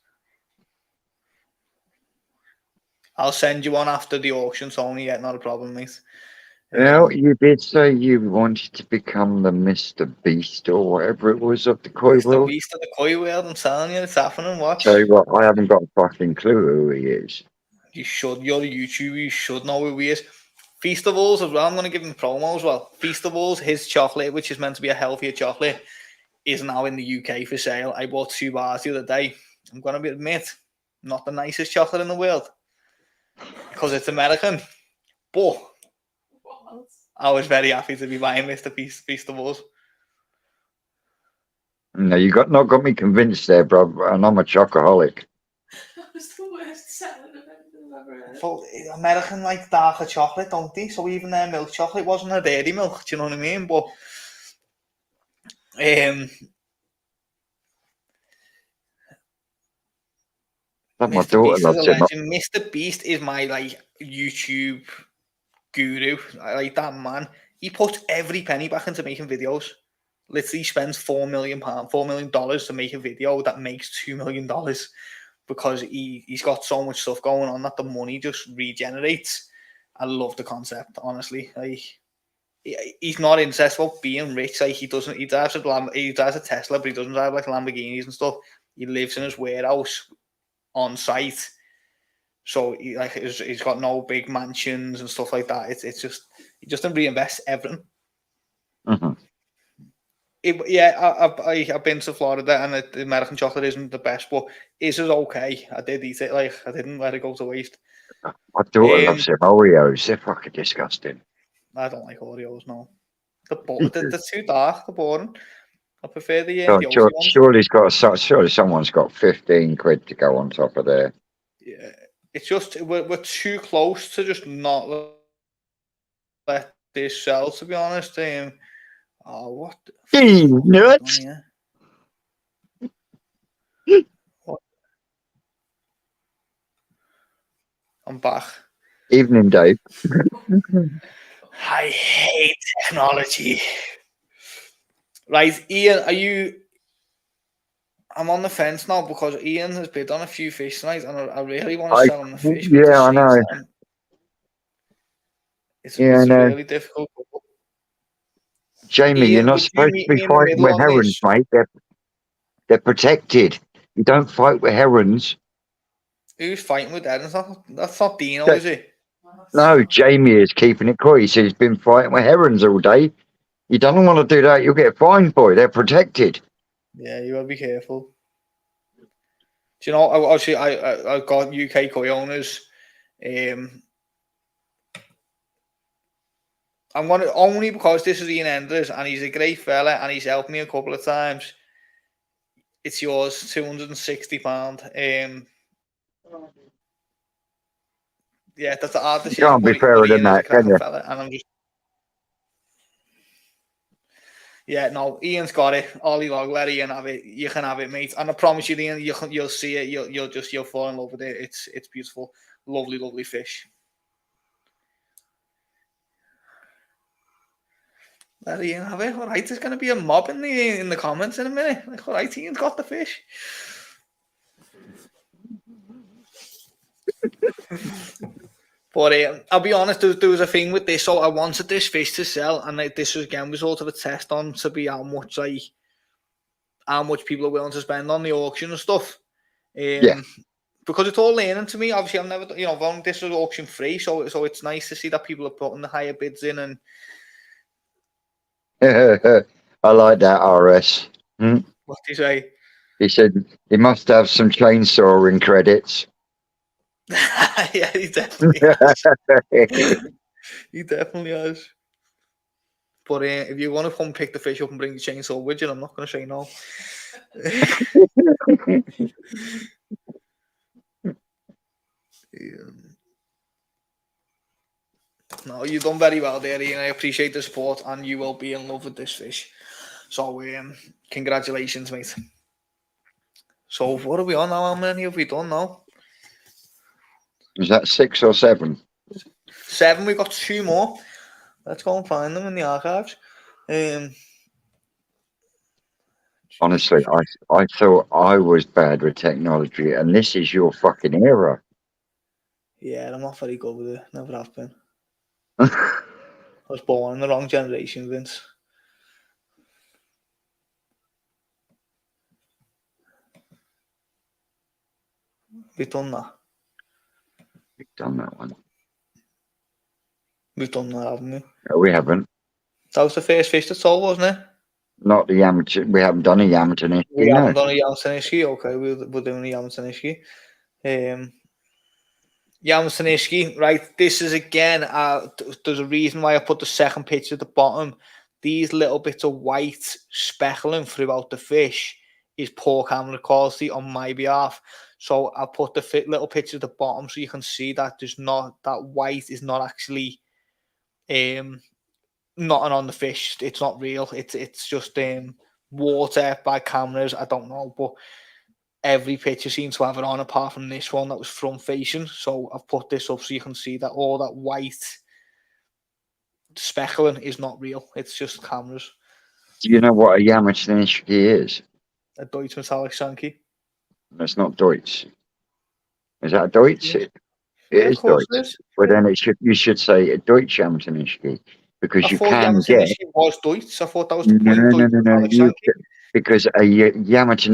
I'll send you one after the auction, Tony. Yeah, not a problem, mate. Well, you did say you wanted to become the Mr. Beast or whatever it was of the koi Mr. world. Beast of the koi world, I'm telling you, it's happening. Watch. Tell you what, I haven't got a fucking clue who he is. You should. You're a YouTuber. You should know who he is. Feastables as well. I'm going to give him promo as well. Feastables, his chocolate, which is meant to be a healthier chocolate, is now in the UK for sale. I bought 2 bars the other day. I'm going to admit, not the nicest chocolate in the world because it's American. But I was very happy to be buying Mr. Feastables. No, not got me convinced there, bro. And I'm a chocoholic. That was the worst selling event I've ever heard. So American like darker chocolate, don't they? So even their milk chocolate wasn't a dairy milk. Do you know what I mean? But My Mr. daughter Beast is a loves him. legend. Mr. Beast is my like YouTube guru. I like that man. He puts every penny back into making videos. Literally spends $4 million to make a video that makes $2 million because he's got so much stuff going on that the money just regenerates. I love the concept, honestly. Like he's not interested about being rich. Like he drives a Tesla, but he doesn't drive like Lamborghinis and stuff. He lives in his warehouse on site, so he's got no big mansions and stuff like that. It's just he just reinvests everything. Mm-hmm. I've been to Florida and the American chocolate isn't the best, but is okay. I did eat it. Like I didn't let it go to waste. My daughter loves them Oreos. They're fucking disgusting. I don't like Oreos. No, they're too dark. They're boring. I prefer the Surely someone's got 15 quid to go on top of there. Yeah, it's just we're too close to just not let this sell. To be honest, what? Nuts. What? I'm back. Evening, Dave. I hate technology. Right, Ian, I'm on the fence now because Ian has bid on a few fish tonight, and I really want to sell him the fish. Yeah, I know. It's really difficult. Jamie, Ian, you're not supposed to be fighting with herons, mate. They're protected. You don't fight with herons. Who's fighting with herons? That's not Dino, is it? No, Jamie is keeping it cool. He said he's been fighting with herons all day. You don't want to do that. You'll get fined, boy. They're protected. Yeah, you gotta be careful. Do you know? Actually, I got UK koi owners. I'm gonna only because this is Ian Enders and he's a great fella and he's helped me a couple of times. It's yours, £260. Yeah, that's a hard You decision, can't be but fairer than Ian is a that, can cracking you? fella, and I'm just no. Ian's got it. Ollie Log, let Ian have it. You can have it, mate. And I promise you, Ian, you'll see it. You'll fall in love with it. It's beautiful, lovely, lovely fish. Let Ian have it. All right, there's gonna be a mob in the comments in a minute. Like, all right, Ian's got the fish. But I'll be honest, there was a thing with this. So I wanted this fish to sell, and this was again was sort of a test on to be how much people are willing to spend on the auction and stuff. Yeah. Because it's all learning to me. Obviously, I've never, this was auction free, so it's nice to see that people are putting the higher bids in. And I like that, RS. Hmm? what do you say? He said he must have some chainsawing credits. Yeah, he definitely has. He definitely has. But if you want to come pick the fish up and bring the chainsaw with you, I'm not going to say no. No, you've done very well there, Ian. I appreciate the support, and you will be in love with this fish. So, congratulations, mate. So, what are we on now? How many have we done now? Is that 6 or 7? 7. We've got 2 more. Let's go and find them in the archives. Honestly, I thought I was bad with technology, and this is your fucking era. Yeah, I'm not very good with it. Never have been. I was born in the wrong generation, Vince. We've done that. We've done that one. We've done that, haven't we? No, we haven't. That was the first fish that sold, wasn't it? Not the Yamato. We haven't done a Yamato. We haven't done a Yamatanishki. Okay, we're doing a Yamatanishki. Yamatanishki, right? This is again, there's a reason why I put the second picture at the bottom. These little bits of white speckling throughout the fish is poor camera quality on my behalf. So I put the little picture at the bottom so you can see that that white is not actually not on the fish. It's not real. It's just water by cameras. I don't know, but every picture seems to have it on apart from this one that was front facing. So I've put this up so you can see that all that white speckling is not real. It's just cameras. Do you know what a Yamato is? A Deutsch metallic Sankey. That's not Deutsch. Is that Deutsch? Yeah. It Yeah, of is course Deutsch. it is. Well, Yeah. then you should say a Deutsch Yamato, because I you thought can get. Yamatanishki was Deutsch. I thought that was the No, point. no, no, Deutsch no, no. metallic Sankey. Because a Yamato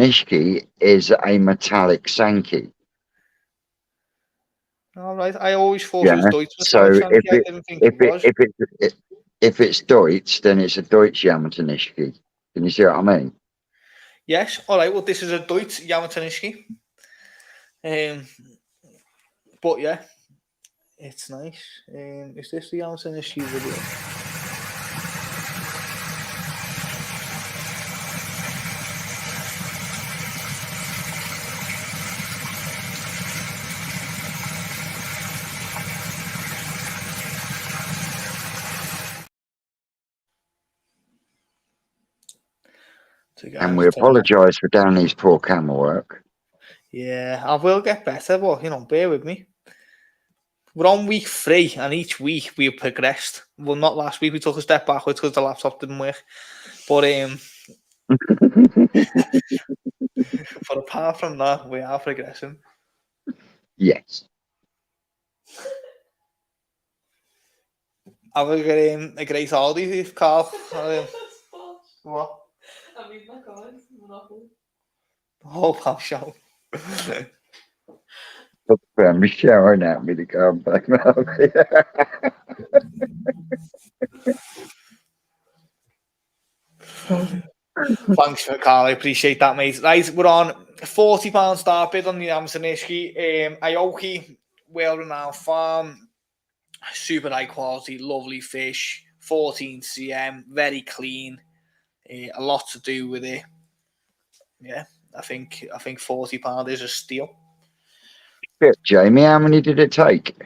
is a metallic Sankey. All right. I always thought it Yeah. was Deutsch metallic So Sankey. I didn't think it was. if it's Deutsch, then it's a Deutsch Yamato. Can you see what I mean? Yes. All right. Well, this is a Deutsch Yamatanishki. But yeah, it's nice. Is this the Yamatanishki video? And we apologise for Downey's poor camera work. Yeah, I will get better, but bear with me. We're on week 3, and each week we've progressed. Well, not last week, we took a step backwards because the laptop didn't work. But but apart from that, we are progressing. Yes. Have a great holiday, Carl. What? I mean, my God, Monopoly. Oh, pal, show. I'm showering at me to go back now. Thanks for the call. I appreciate that, mate. Right, we're on £40 start bid on the Amazoniski. Aoki, well-renowned farm, super high quality, lovely fish, 14 cm, very clean, a lot to do with it. Yeah, I think £40 is a steal. Shit, Jamie, how many did it take?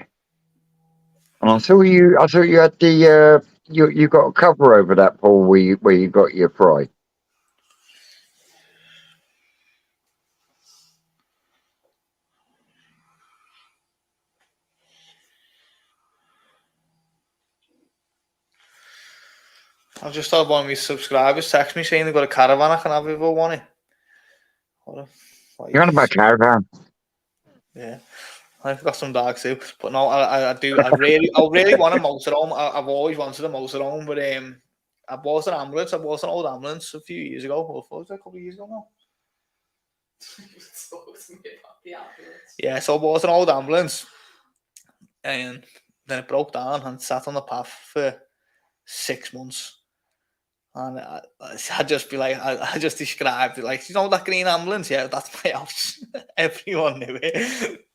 And I thought you had the you got a cover over that pool where you got your fry. I've just had one of my subscribers text me saying they've got a caravan I can have if I want it. You're on about caravan. Yeah, I've got some dogs too, but no, I do. I really want a motorhome. I've always wanted a motorhome, but I bought an ambulance. I bought an old ambulance a few years ago. Or was it a couple of years ago now? Yeah, so I bought an old ambulance, and then it broke down and sat on the path for 6 months. And I'd just be like, I just described it like, you know that green ambulance? Yeah, that's my house. Everyone knew it.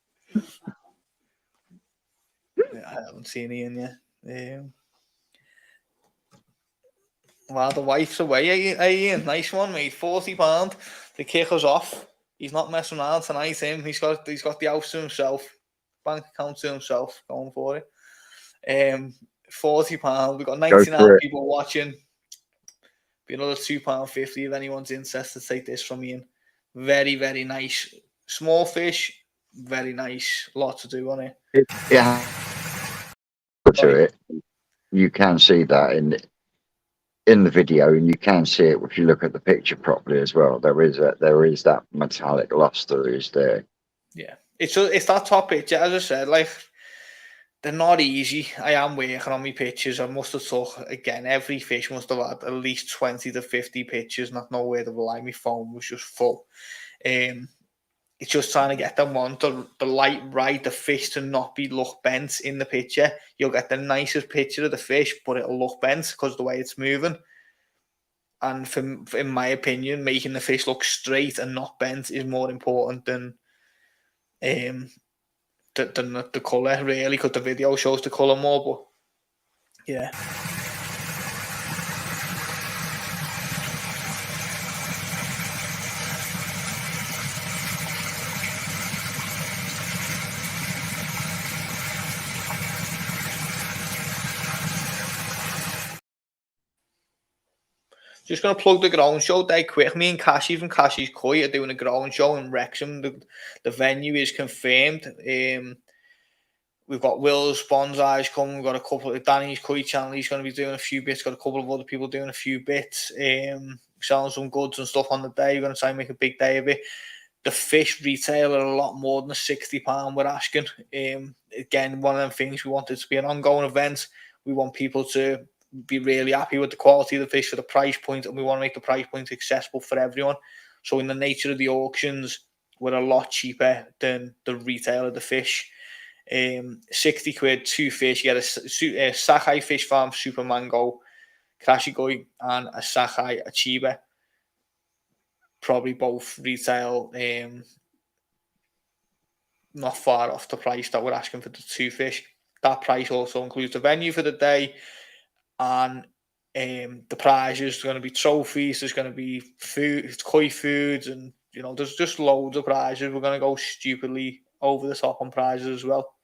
Yeah, I haven't seen Ian yet. Well, the wife's away. Ian, nice one, mate. £40 to kick us off. He's not messing around tonight. He's got the house to himself, bank account to himself, going for it. £40. We've got 99 people watching. Be another £2.50 if anyone's interested to take this from Ian. Very, very nice. Small fish, very nice. A lot to do on it. Yeah. To it, you can see that in the video, and you can see it if you look at the picture properly as well. There is that metallic luster is there. Yeah, it's that top picture. As I said, like, they're not easy. I am working on my pictures. I must have took, again, every fish must have had at least 20 to 50 pictures. Not no way to rely. My phone was just full. It's just trying to get them on the light right, the fish to not look bent in the picture. You'll get the nicest picture of the fish, but it'll look bent because of the way it's moving. And in my opinion, making the fish look straight and not bent is more important than the colour, really, because the video shows the colour more. But yeah. Just going to plug the ground show day quick. Me and Kashi from Kashi's Koi are doing a ground show in Wrexham. The venue is confirmed. We've got Will's Bonsais coming. We've got a couple of Danny's Koi channel. He's going to be doing a few bits. Got a couple of other people doing a few bits. Selling some goods and stuff on the day. We're going to try and make a big day of it. The fish retail are a lot more than the £60 we're asking. Again, one of them things, we want it to be an ongoing event. We want people to be really happy with the quality of the fish for the price point, and we want to make the price point accessible for everyone. So in the nature of the auctions, we're a lot cheaper than the retail of the fish. 60 quid, 2 fish. You get a Sakai Fish Farm Super Mango, Krashigoi, and a Sakai Achiba. Probably both retail, not far off the price that we're asking for the 2 fish. That price also includes the venue for the day, and the prizes. There's going to be trophies. There's going to be food, koi foods, and there's just loads of prizes. We're going to go stupidly over the top on prizes as well.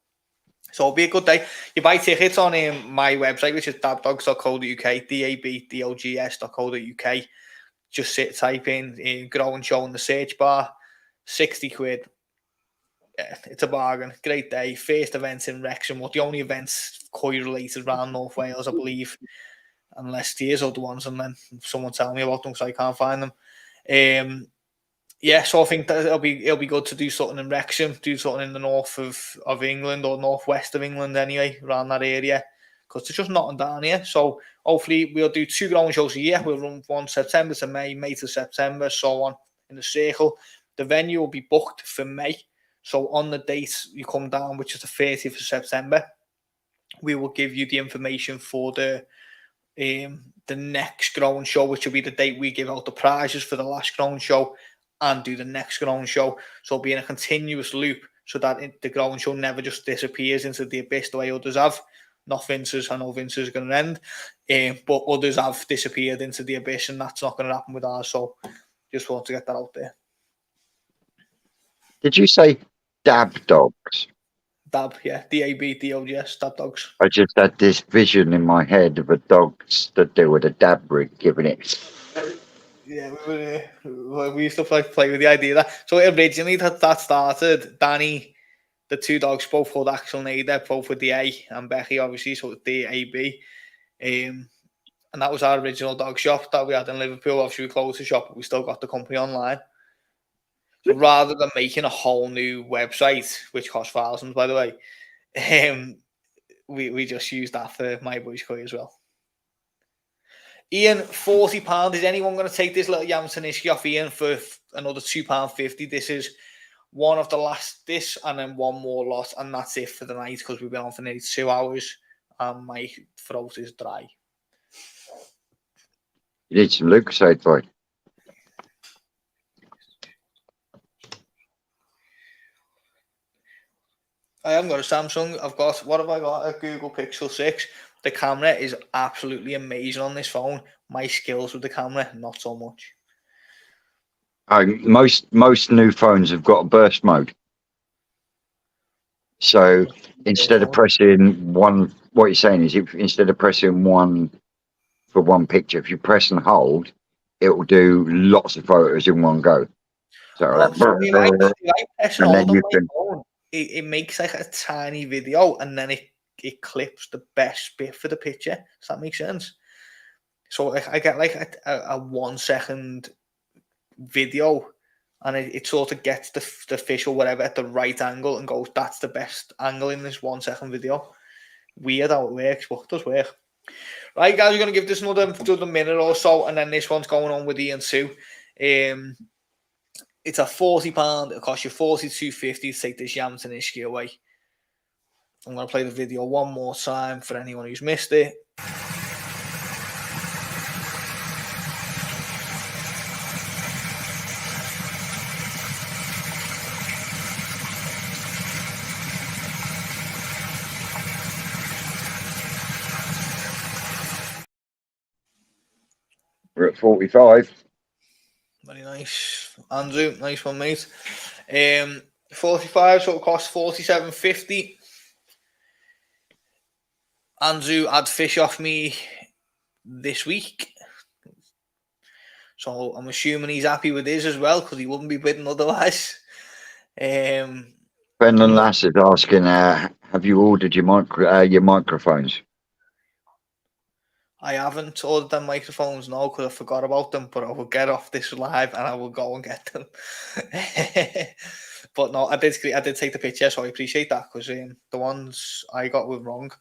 So it'll be a good day. You buy tickets on my website, which is dabdogs.co.uk, dabdogs.co.uk. Just type in grow and show in the search bar. 60 quid. Yeah, it's a bargain. Great day. First events in Wrexham. What the only events koi related around North Wales, I believe. Unless there's other ones, and then someone tell me about them because I can't find them. Yeah, so I think that it'll be good to do something in Wrexham, do something in the north of England or northwest of England anyway, around that area, because it's just nothing down here. So hopefully we'll do 2 ground shows a year. We'll run one September to May, May to September, so on in the circle. The venue will be booked for May. So on the date you come down, which is the 30th of September, we will give you the information for the the next growing show, which will be the date we give out the prizes for the last growing show, and do the next growing show. So it'll be in a continuous loop, so that the growing show never just disappears into the abyss the way others have. Not Vince's, I know Vince's is going to end, but others have disappeared into the abyss, and that's not going to happen with ours. So just want to get that out there. Did you say dab dogs? Dab, yeah, DAB, dab dogs. I just had this vision in my head of a dog stood there with a dab rig giving it. Yeah, we used to play with the idea of that. So originally that started, Danny, the two dogs, both called Axel and Ada, both with the A, and Becky, obviously, so DAB. And that was our original dog shop that we had in Liverpool. Obviously, we closed the shop, but we still got the company online. So rather than making a whole new website, which cost thousands, by the way, we just used that for My Boys Koi as well. Ian, £40. Is anyone going to take this little Yamatanishki off Ian for another £2.50? This is one of the last, this and then one more lot, and that's it for the night because we've been on for nearly 2 hours and my throat is dry. You need some Lucasade, boy. I haven't got a Samsung. What have I got? A Google Pixel 6. The camera is absolutely amazing on this phone. My skills with the camera, not so much. Most new phones have got a burst mode. So instead of pressing one, what you're saying is instead of pressing one for one picture, if you press and hold, it will do lots of photos in one go. So if I press and hold on my can... phone, it makes like a tiny video, and then it clips the best bit for the picture. Does that make sense? So I get like a 1 second video, and it sort of gets the fish or whatever at the right angle and goes, that's the best angle in this 1 second video. Weird how it works, but it does work. Right, guys, we're going to give this another minute or so, and then this one's going on with Ian too. It's a £40. It costs you $42.50 to take this Yamatanishki away. I'm going to play the video one more time for anyone who's missed it. We're at 45. Very nice. Andrew, nice one, mate. 45, so it costs $47.50. Andrew had fish off me this week. So I'm assuming he's happy with his as well, because he wouldn't be bidding otherwise. Ben and Lass is asking, have you ordered your microphones? I haven't ordered them microphones, no, because I forgot about them, but I will get off this live and I will go and get them. But no, I did take the picture, so I appreciate that, because the ones I got were wrong.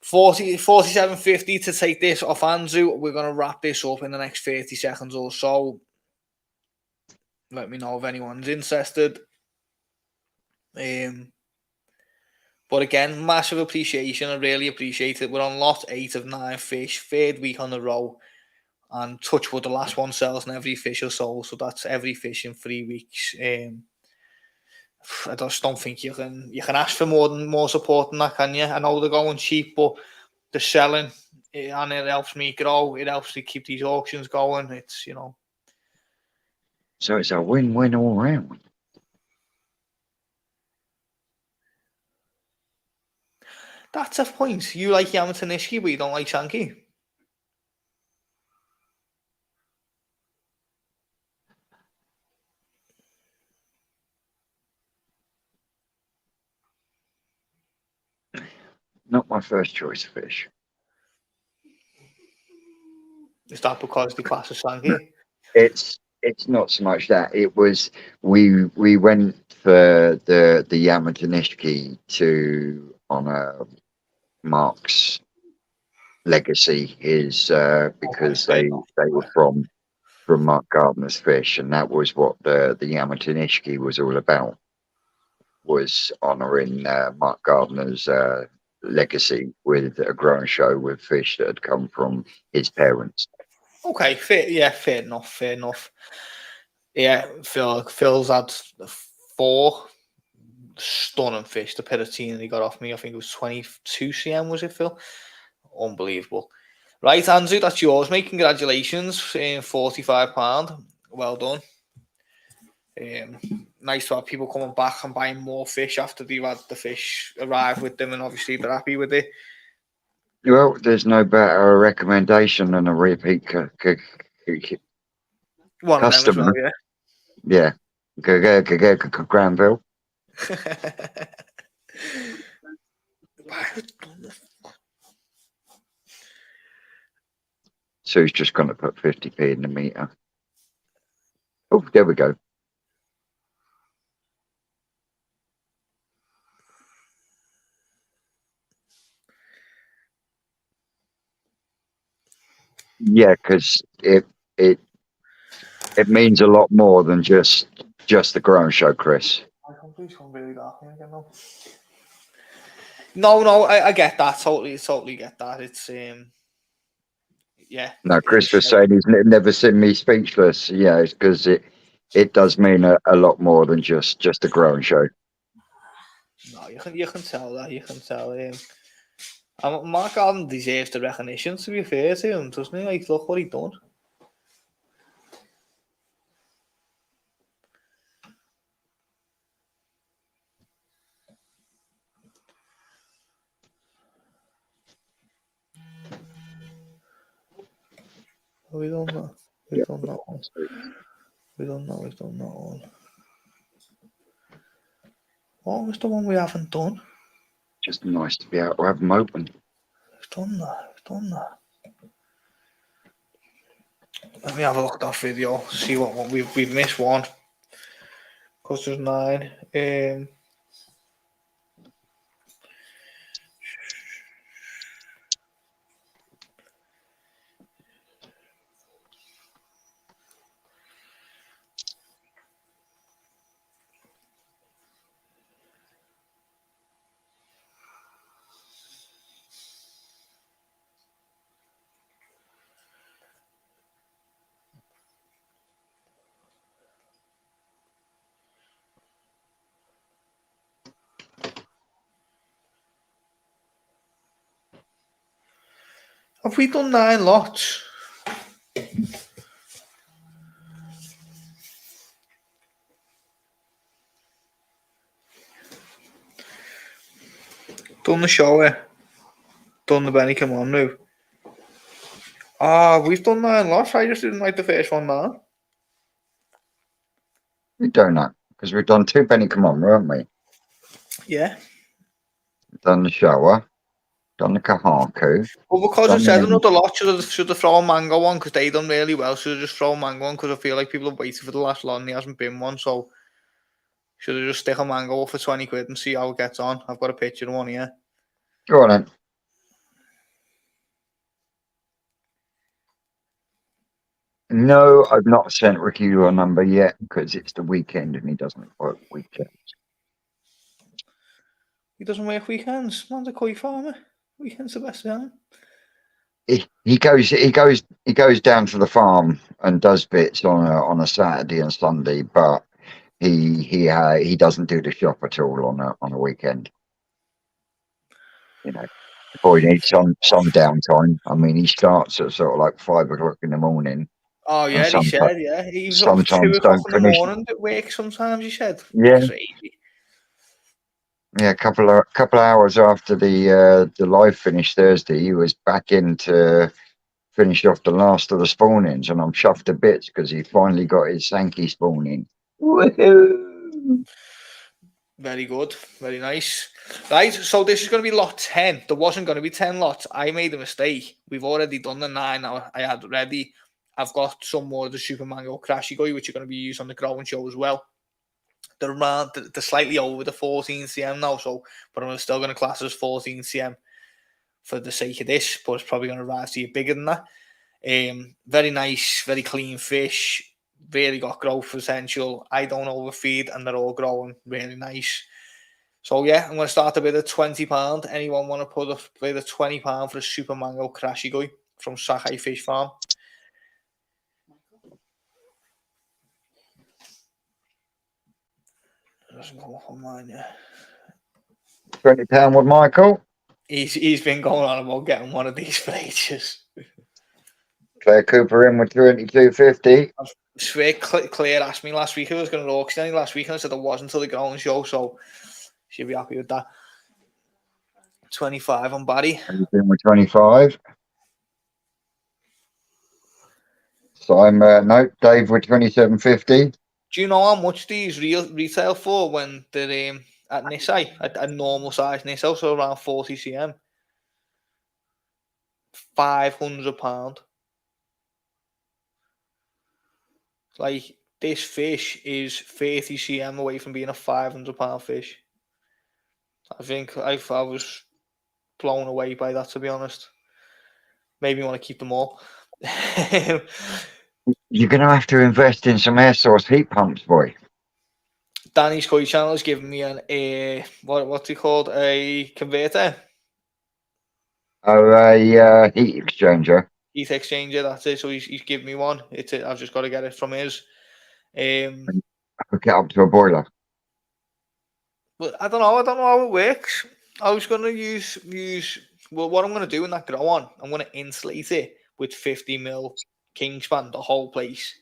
$47.50 to take this off Andrew. We're going to wrap this up in the next 30 seconds or so. Let me know if anyone's interested. But again, massive appreciation. I really appreciate it. We're on lot 8 of 9 fish, 3rd week on the row. And touch wood, the last one sells in every fish or so. So that's every fish in 3 weeks. I just don't think you can ask for more support than that, can you? I know they're going cheap, but they're selling, and it helps me grow. It helps to keep these auctions going. It's, So it's a win-win all round. That's a point. You like Yamatanishki, but you don't like Sankey. Not my first choice of fish. Is that because the class of Sankey? It's not so much that. It was we went for the Yamatanishki to honour Mark's legacy, because they were from Mark Gardner's fish, and that was what the Yamatanishki was all about, was honouring Mark Gardner's legacy with a growing show with fish that had come from his parents. Okay, fair enough. Yeah, Phil's had 4 stunning fish. The Piratine he got off me, I think it was 22 cm, was it, Phil? Unbelievable. Right, Andrew, that's yours, mate. Congratulations, £45. Well done. Nice to have people coming back and buying more fish after they've had the fish arrive with them, and obviously they're happy with it. Well, there's no better recommendation than a repeat One of them as well, customer. Yeah. Granville. So he's just going to put 50p in the meter. Oh, there we go. Yeah, because it means a lot more than just the grown show, Chris. No, I get that. Totally get that. It's yeah. No, Chris was saying he's never seen me speechless. Yeah, it's because it does mean a lot more than just a grown show. No, you can tell that. You can tell. Mark Allen deserves the recognition. To be fair to him, doesn't he? Like, look what he done. We don't know. We've done that one. We've done that one. What was the one we haven't done? Just nice to be able to have them open. We've done that. Let me have a look at that video. See what one we've missed one. Because there's 9. Have we done 9 lots? Done the shower. Done the Benny Come On now. We've done 9 lots. I just didn't like the first one down. We don't know because we've done 2 Benny Come On, haven't we? Yeah. Done the shower, done the Kahaku. Well, because it said another lot, should have thrown Mango on because they done really well. Should have just thrown Mango on because I feel like people have waited for the last lot and there hasn't been one. So should have just stick a Mango up for 20 quid and see how it gets on. I've got a picture of one here. Go on then. No, I've not sent Ricky your number yet because it's the weekend and he doesn't work weekends. He doesn't work weekends. Man's a koi farmer. Weekends the best time. He goes down to the farm and does bits on a Saturday and Sunday, but he doesn't do the shop at all on a weekend. You know, the boy needs some downtime. I mean, he starts at sort of like 5 o'clock in the morning. Oh yeah, he said, yeah. He's up 2 sometimes o'clock don't in the finish. morning at work sometimes, he said. Yeah. Crazy. Yeah, a couple of hours after the live finish Thursday, he was back in to finish off the last of the spawnings, and I'm chuffed to bits because he finally got his Sankey spawning. Woohoo! Very good, very nice. Right, so this is going to be lot 10. There wasn't going to be 10 lots. I made a mistake. We've already done the 9 now. I had ready. I've got some more of the Super Mango Crashy Guy, which are going to be used on the growing show as well. They're slightly over the 14 cm now, so but I'm still going to class as 14 cm for the sake of this, but it's probably going to rise to you bigger than that. Very nice, very clean fish. Really got growth potential. I don't overfeed, and they're all growing really nice. So yeah, I'm going to start a bid at £20. Anyone want to put a bid of £20 for a Super Mango Crashy Guy from Sakai Fish Farm? Doesn't come up on mine, yeah. £20 with Michael. He's been going on about getting one of these for ages. Claire Cooper in with 22.50. I swear Claire asked me last week if I was going to auction any last week, and I said I wasn't until the growing show, so she'll be happy with that. 25 on Barry. He's in with 25. So I'm no, Dave with 27.50. Do you know how much these retail for when they're at Nisei, at a normal size Nisei, so around 40 cm? £500. Like, this fish is 30 cm away from being a £500 fish. I think I was blown away by that, to be honest. Maybe you want to keep them all. You're going to have to invest in some air source heat pumps, boy. Danny's Koi channel has given me what's it called? A converter. Oh, a heat exchanger. Heat exchanger, that's it. So he's given me one. I've just got to get it from his. Hook it up to a boiler. But I don't know how it works. I was gonna use well, what I'm gonna do in that grow on, I'm gonna insulate it with 50mm Kingspan, the whole place.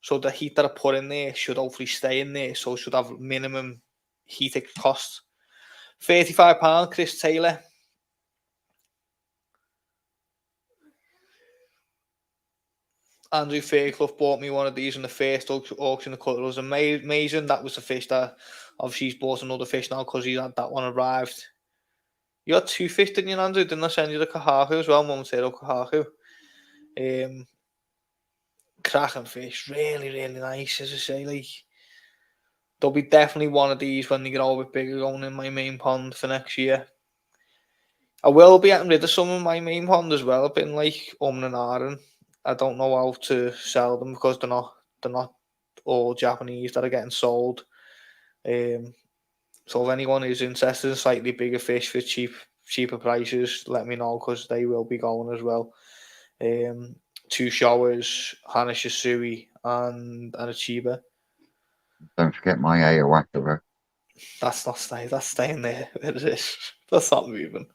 So the heat that I put in there should hopefully stay in there, so it should have minimum heat cost. £35, Chris Taylor. Andrew Fairclough bought me one of these in the first auction. The colour was amazing. That was the fish that obviously he's bought another fish now because he had that one arrived. You got two fish, didn't you, Andrew? Didn't I send you the Kahaku as well? Montero Kahaku. Cracking fish. Really, really nice, as I say. Like, there'll be definitely one of these when they get a little bit bigger going in my main pond for next year. I will be getting rid of some of my main pond as well. I've been like and ahhing. I don't know how to sell them because they're not all Japanese that are getting sold. So if anyone is interested in slightly bigger fish for cheaper prices, let me know because they will be going as well. 2 showers, Hana Shisui, and a Chiba. Don't forget my Ayawakura. That's not staying. That's staying there. Where is it? That's not moving.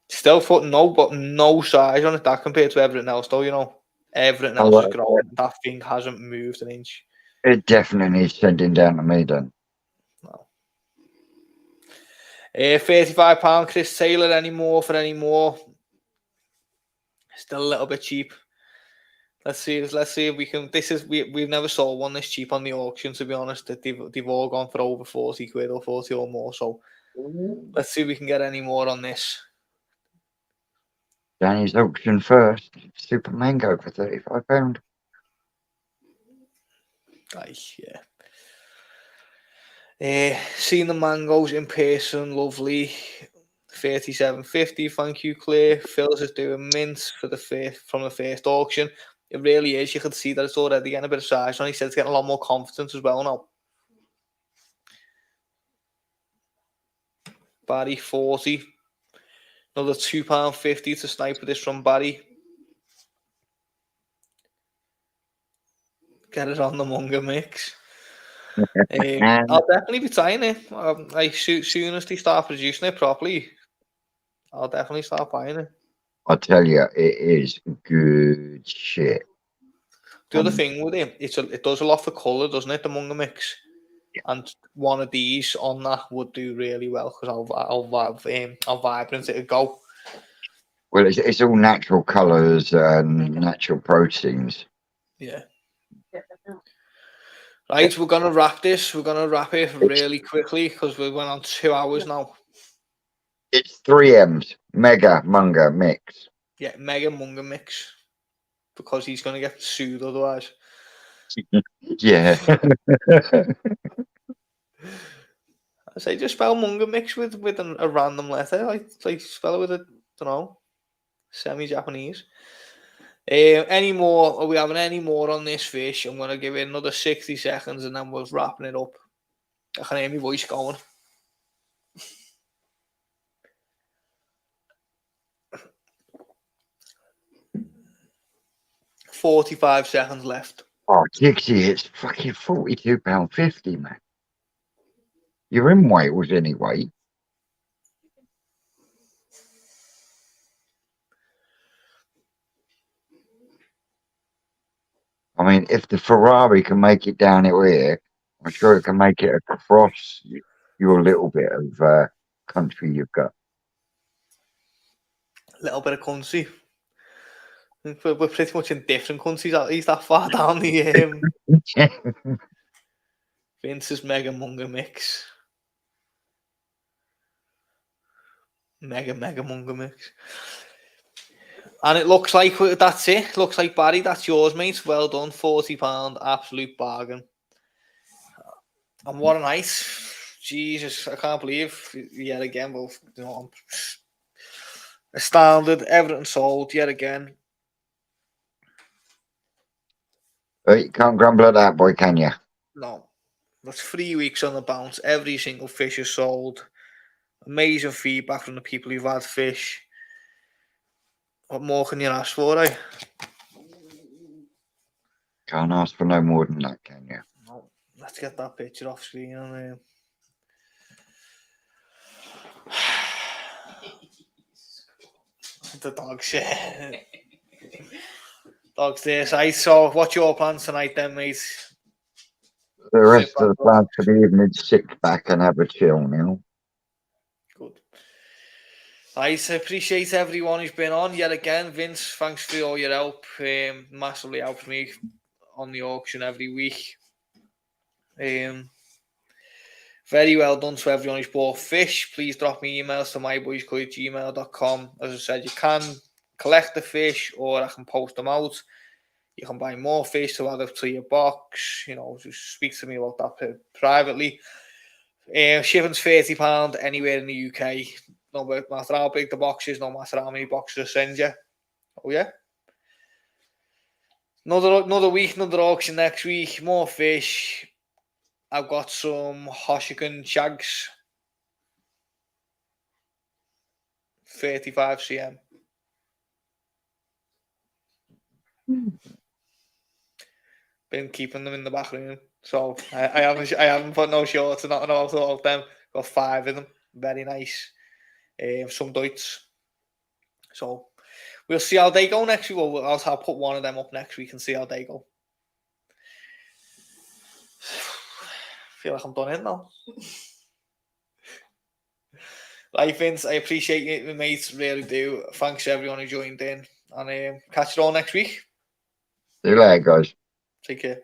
Still putting no size on it. That compared to everything else, though, you know, everything else is growing. That thing hasn't moved an inch. It definitely needs sending down to me then. No. £35, Chris Taylor. Any more? Still a little bit cheap. Let's see if we can. We've never sold one this cheap on the auction, to be honest. That they've all gone for over 40 quid or 40 or more. So let's see if we can get any more on this. Danny's auction first. Super Mango for £35. Nice, yeah. Seeing the mangoes in person, lovely. 37.50. Thank you, Claire. Phil's is doing mints from the first auction. It really is. You can see that it's already getting a bit of size on. He said it's getting a lot more confidence as well now. Barry 40. Another £2.50 to sniper this from Barry. Get it on the Munga mix. I'll definitely be trying it. Soon as they start producing it properly, I'll definitely start buying it. I tell you, it is good shit. The other thing with it does a lot for colour, doesn't it? The Munga mix. Yeah. And one of these on that would do really well because how vibrant it would go. Well, it's all natural colours and natural proteins. Yeah. Right, we're going to wrap this. We're going to wrap it really quickly because we went on 2 hours now. It's 3 M's. Mega Munga Mix. Yeah, Mega Munga Mix. Because he's going to get sued otherwise. Yeah. I say just spell Munga Mix with a random letter. Like spell it with a, I don't know, semi-Japanese. Any more? Are we having any more on this fish? I'm going to give it another 60 seconds and then we're wrapping it up. I can hear my voice going. 45 seconds left. Oh, Dixie, it's fucking £42.50, man. You're in Wales anyway. I mean, if the Ferrari can make it down here, I'm sure it can make it across your little bit of country you've got. A little bit of country. We're pretty much in different countries, at least that far down the Vince's Mega Munga mix. Mega Munga mix. And it looks like that's it. Looks like, Barry, that's yours, mate. Well done. £40, absolute bargain. And what a night. Jesus, I can't believe yet again. Well, you know, I'm astounded. Everything sold yet again. You can't grumble at that, boy, can you? No. That's 3 weeks on the bounce. Every single fish is sold. Amazing feedback from the people who've had fish. What more can you ask for, eh? Can't ask for no more than that, can you? No. Let's get that picture off screen. And, the dog's shit. Dog's there, right? So, what's your plans tonight, then, mate? The rest of the plans for the evening, sit back and have a chill now. Good. I appreciate everyone who's been on yet again. Vince, thanks for all your help. Massively helps me on the auction every week. Very well done to everyone who's bought fish. Please drop me emails to myboyscoy@gmail.com. As I said, you can collect the fish or I can post them out. You can buy more fish to add up to your box. You know, just speak to me about that privately. Shipping's £30 anywhere in the UK. No matter how big the box is, no matter how many boxes I send you. Oh, yeah? Another week, another auction next week. More fish. I've got some Hoshigan shags. 35 cm. Been keeping them in the back room. So I haven't put no shorts or nothing about them. Got 5 of them. Very nice. Some Deuts. So we'll see how they go next week. Well, I'll put one of them up next week and see how they go. Feel like I'm done in now. Right, Vince, I appreciate it, mate. Really do. Thanks to everyone who joined in. And catch you all next week. See you later, guys. Take care.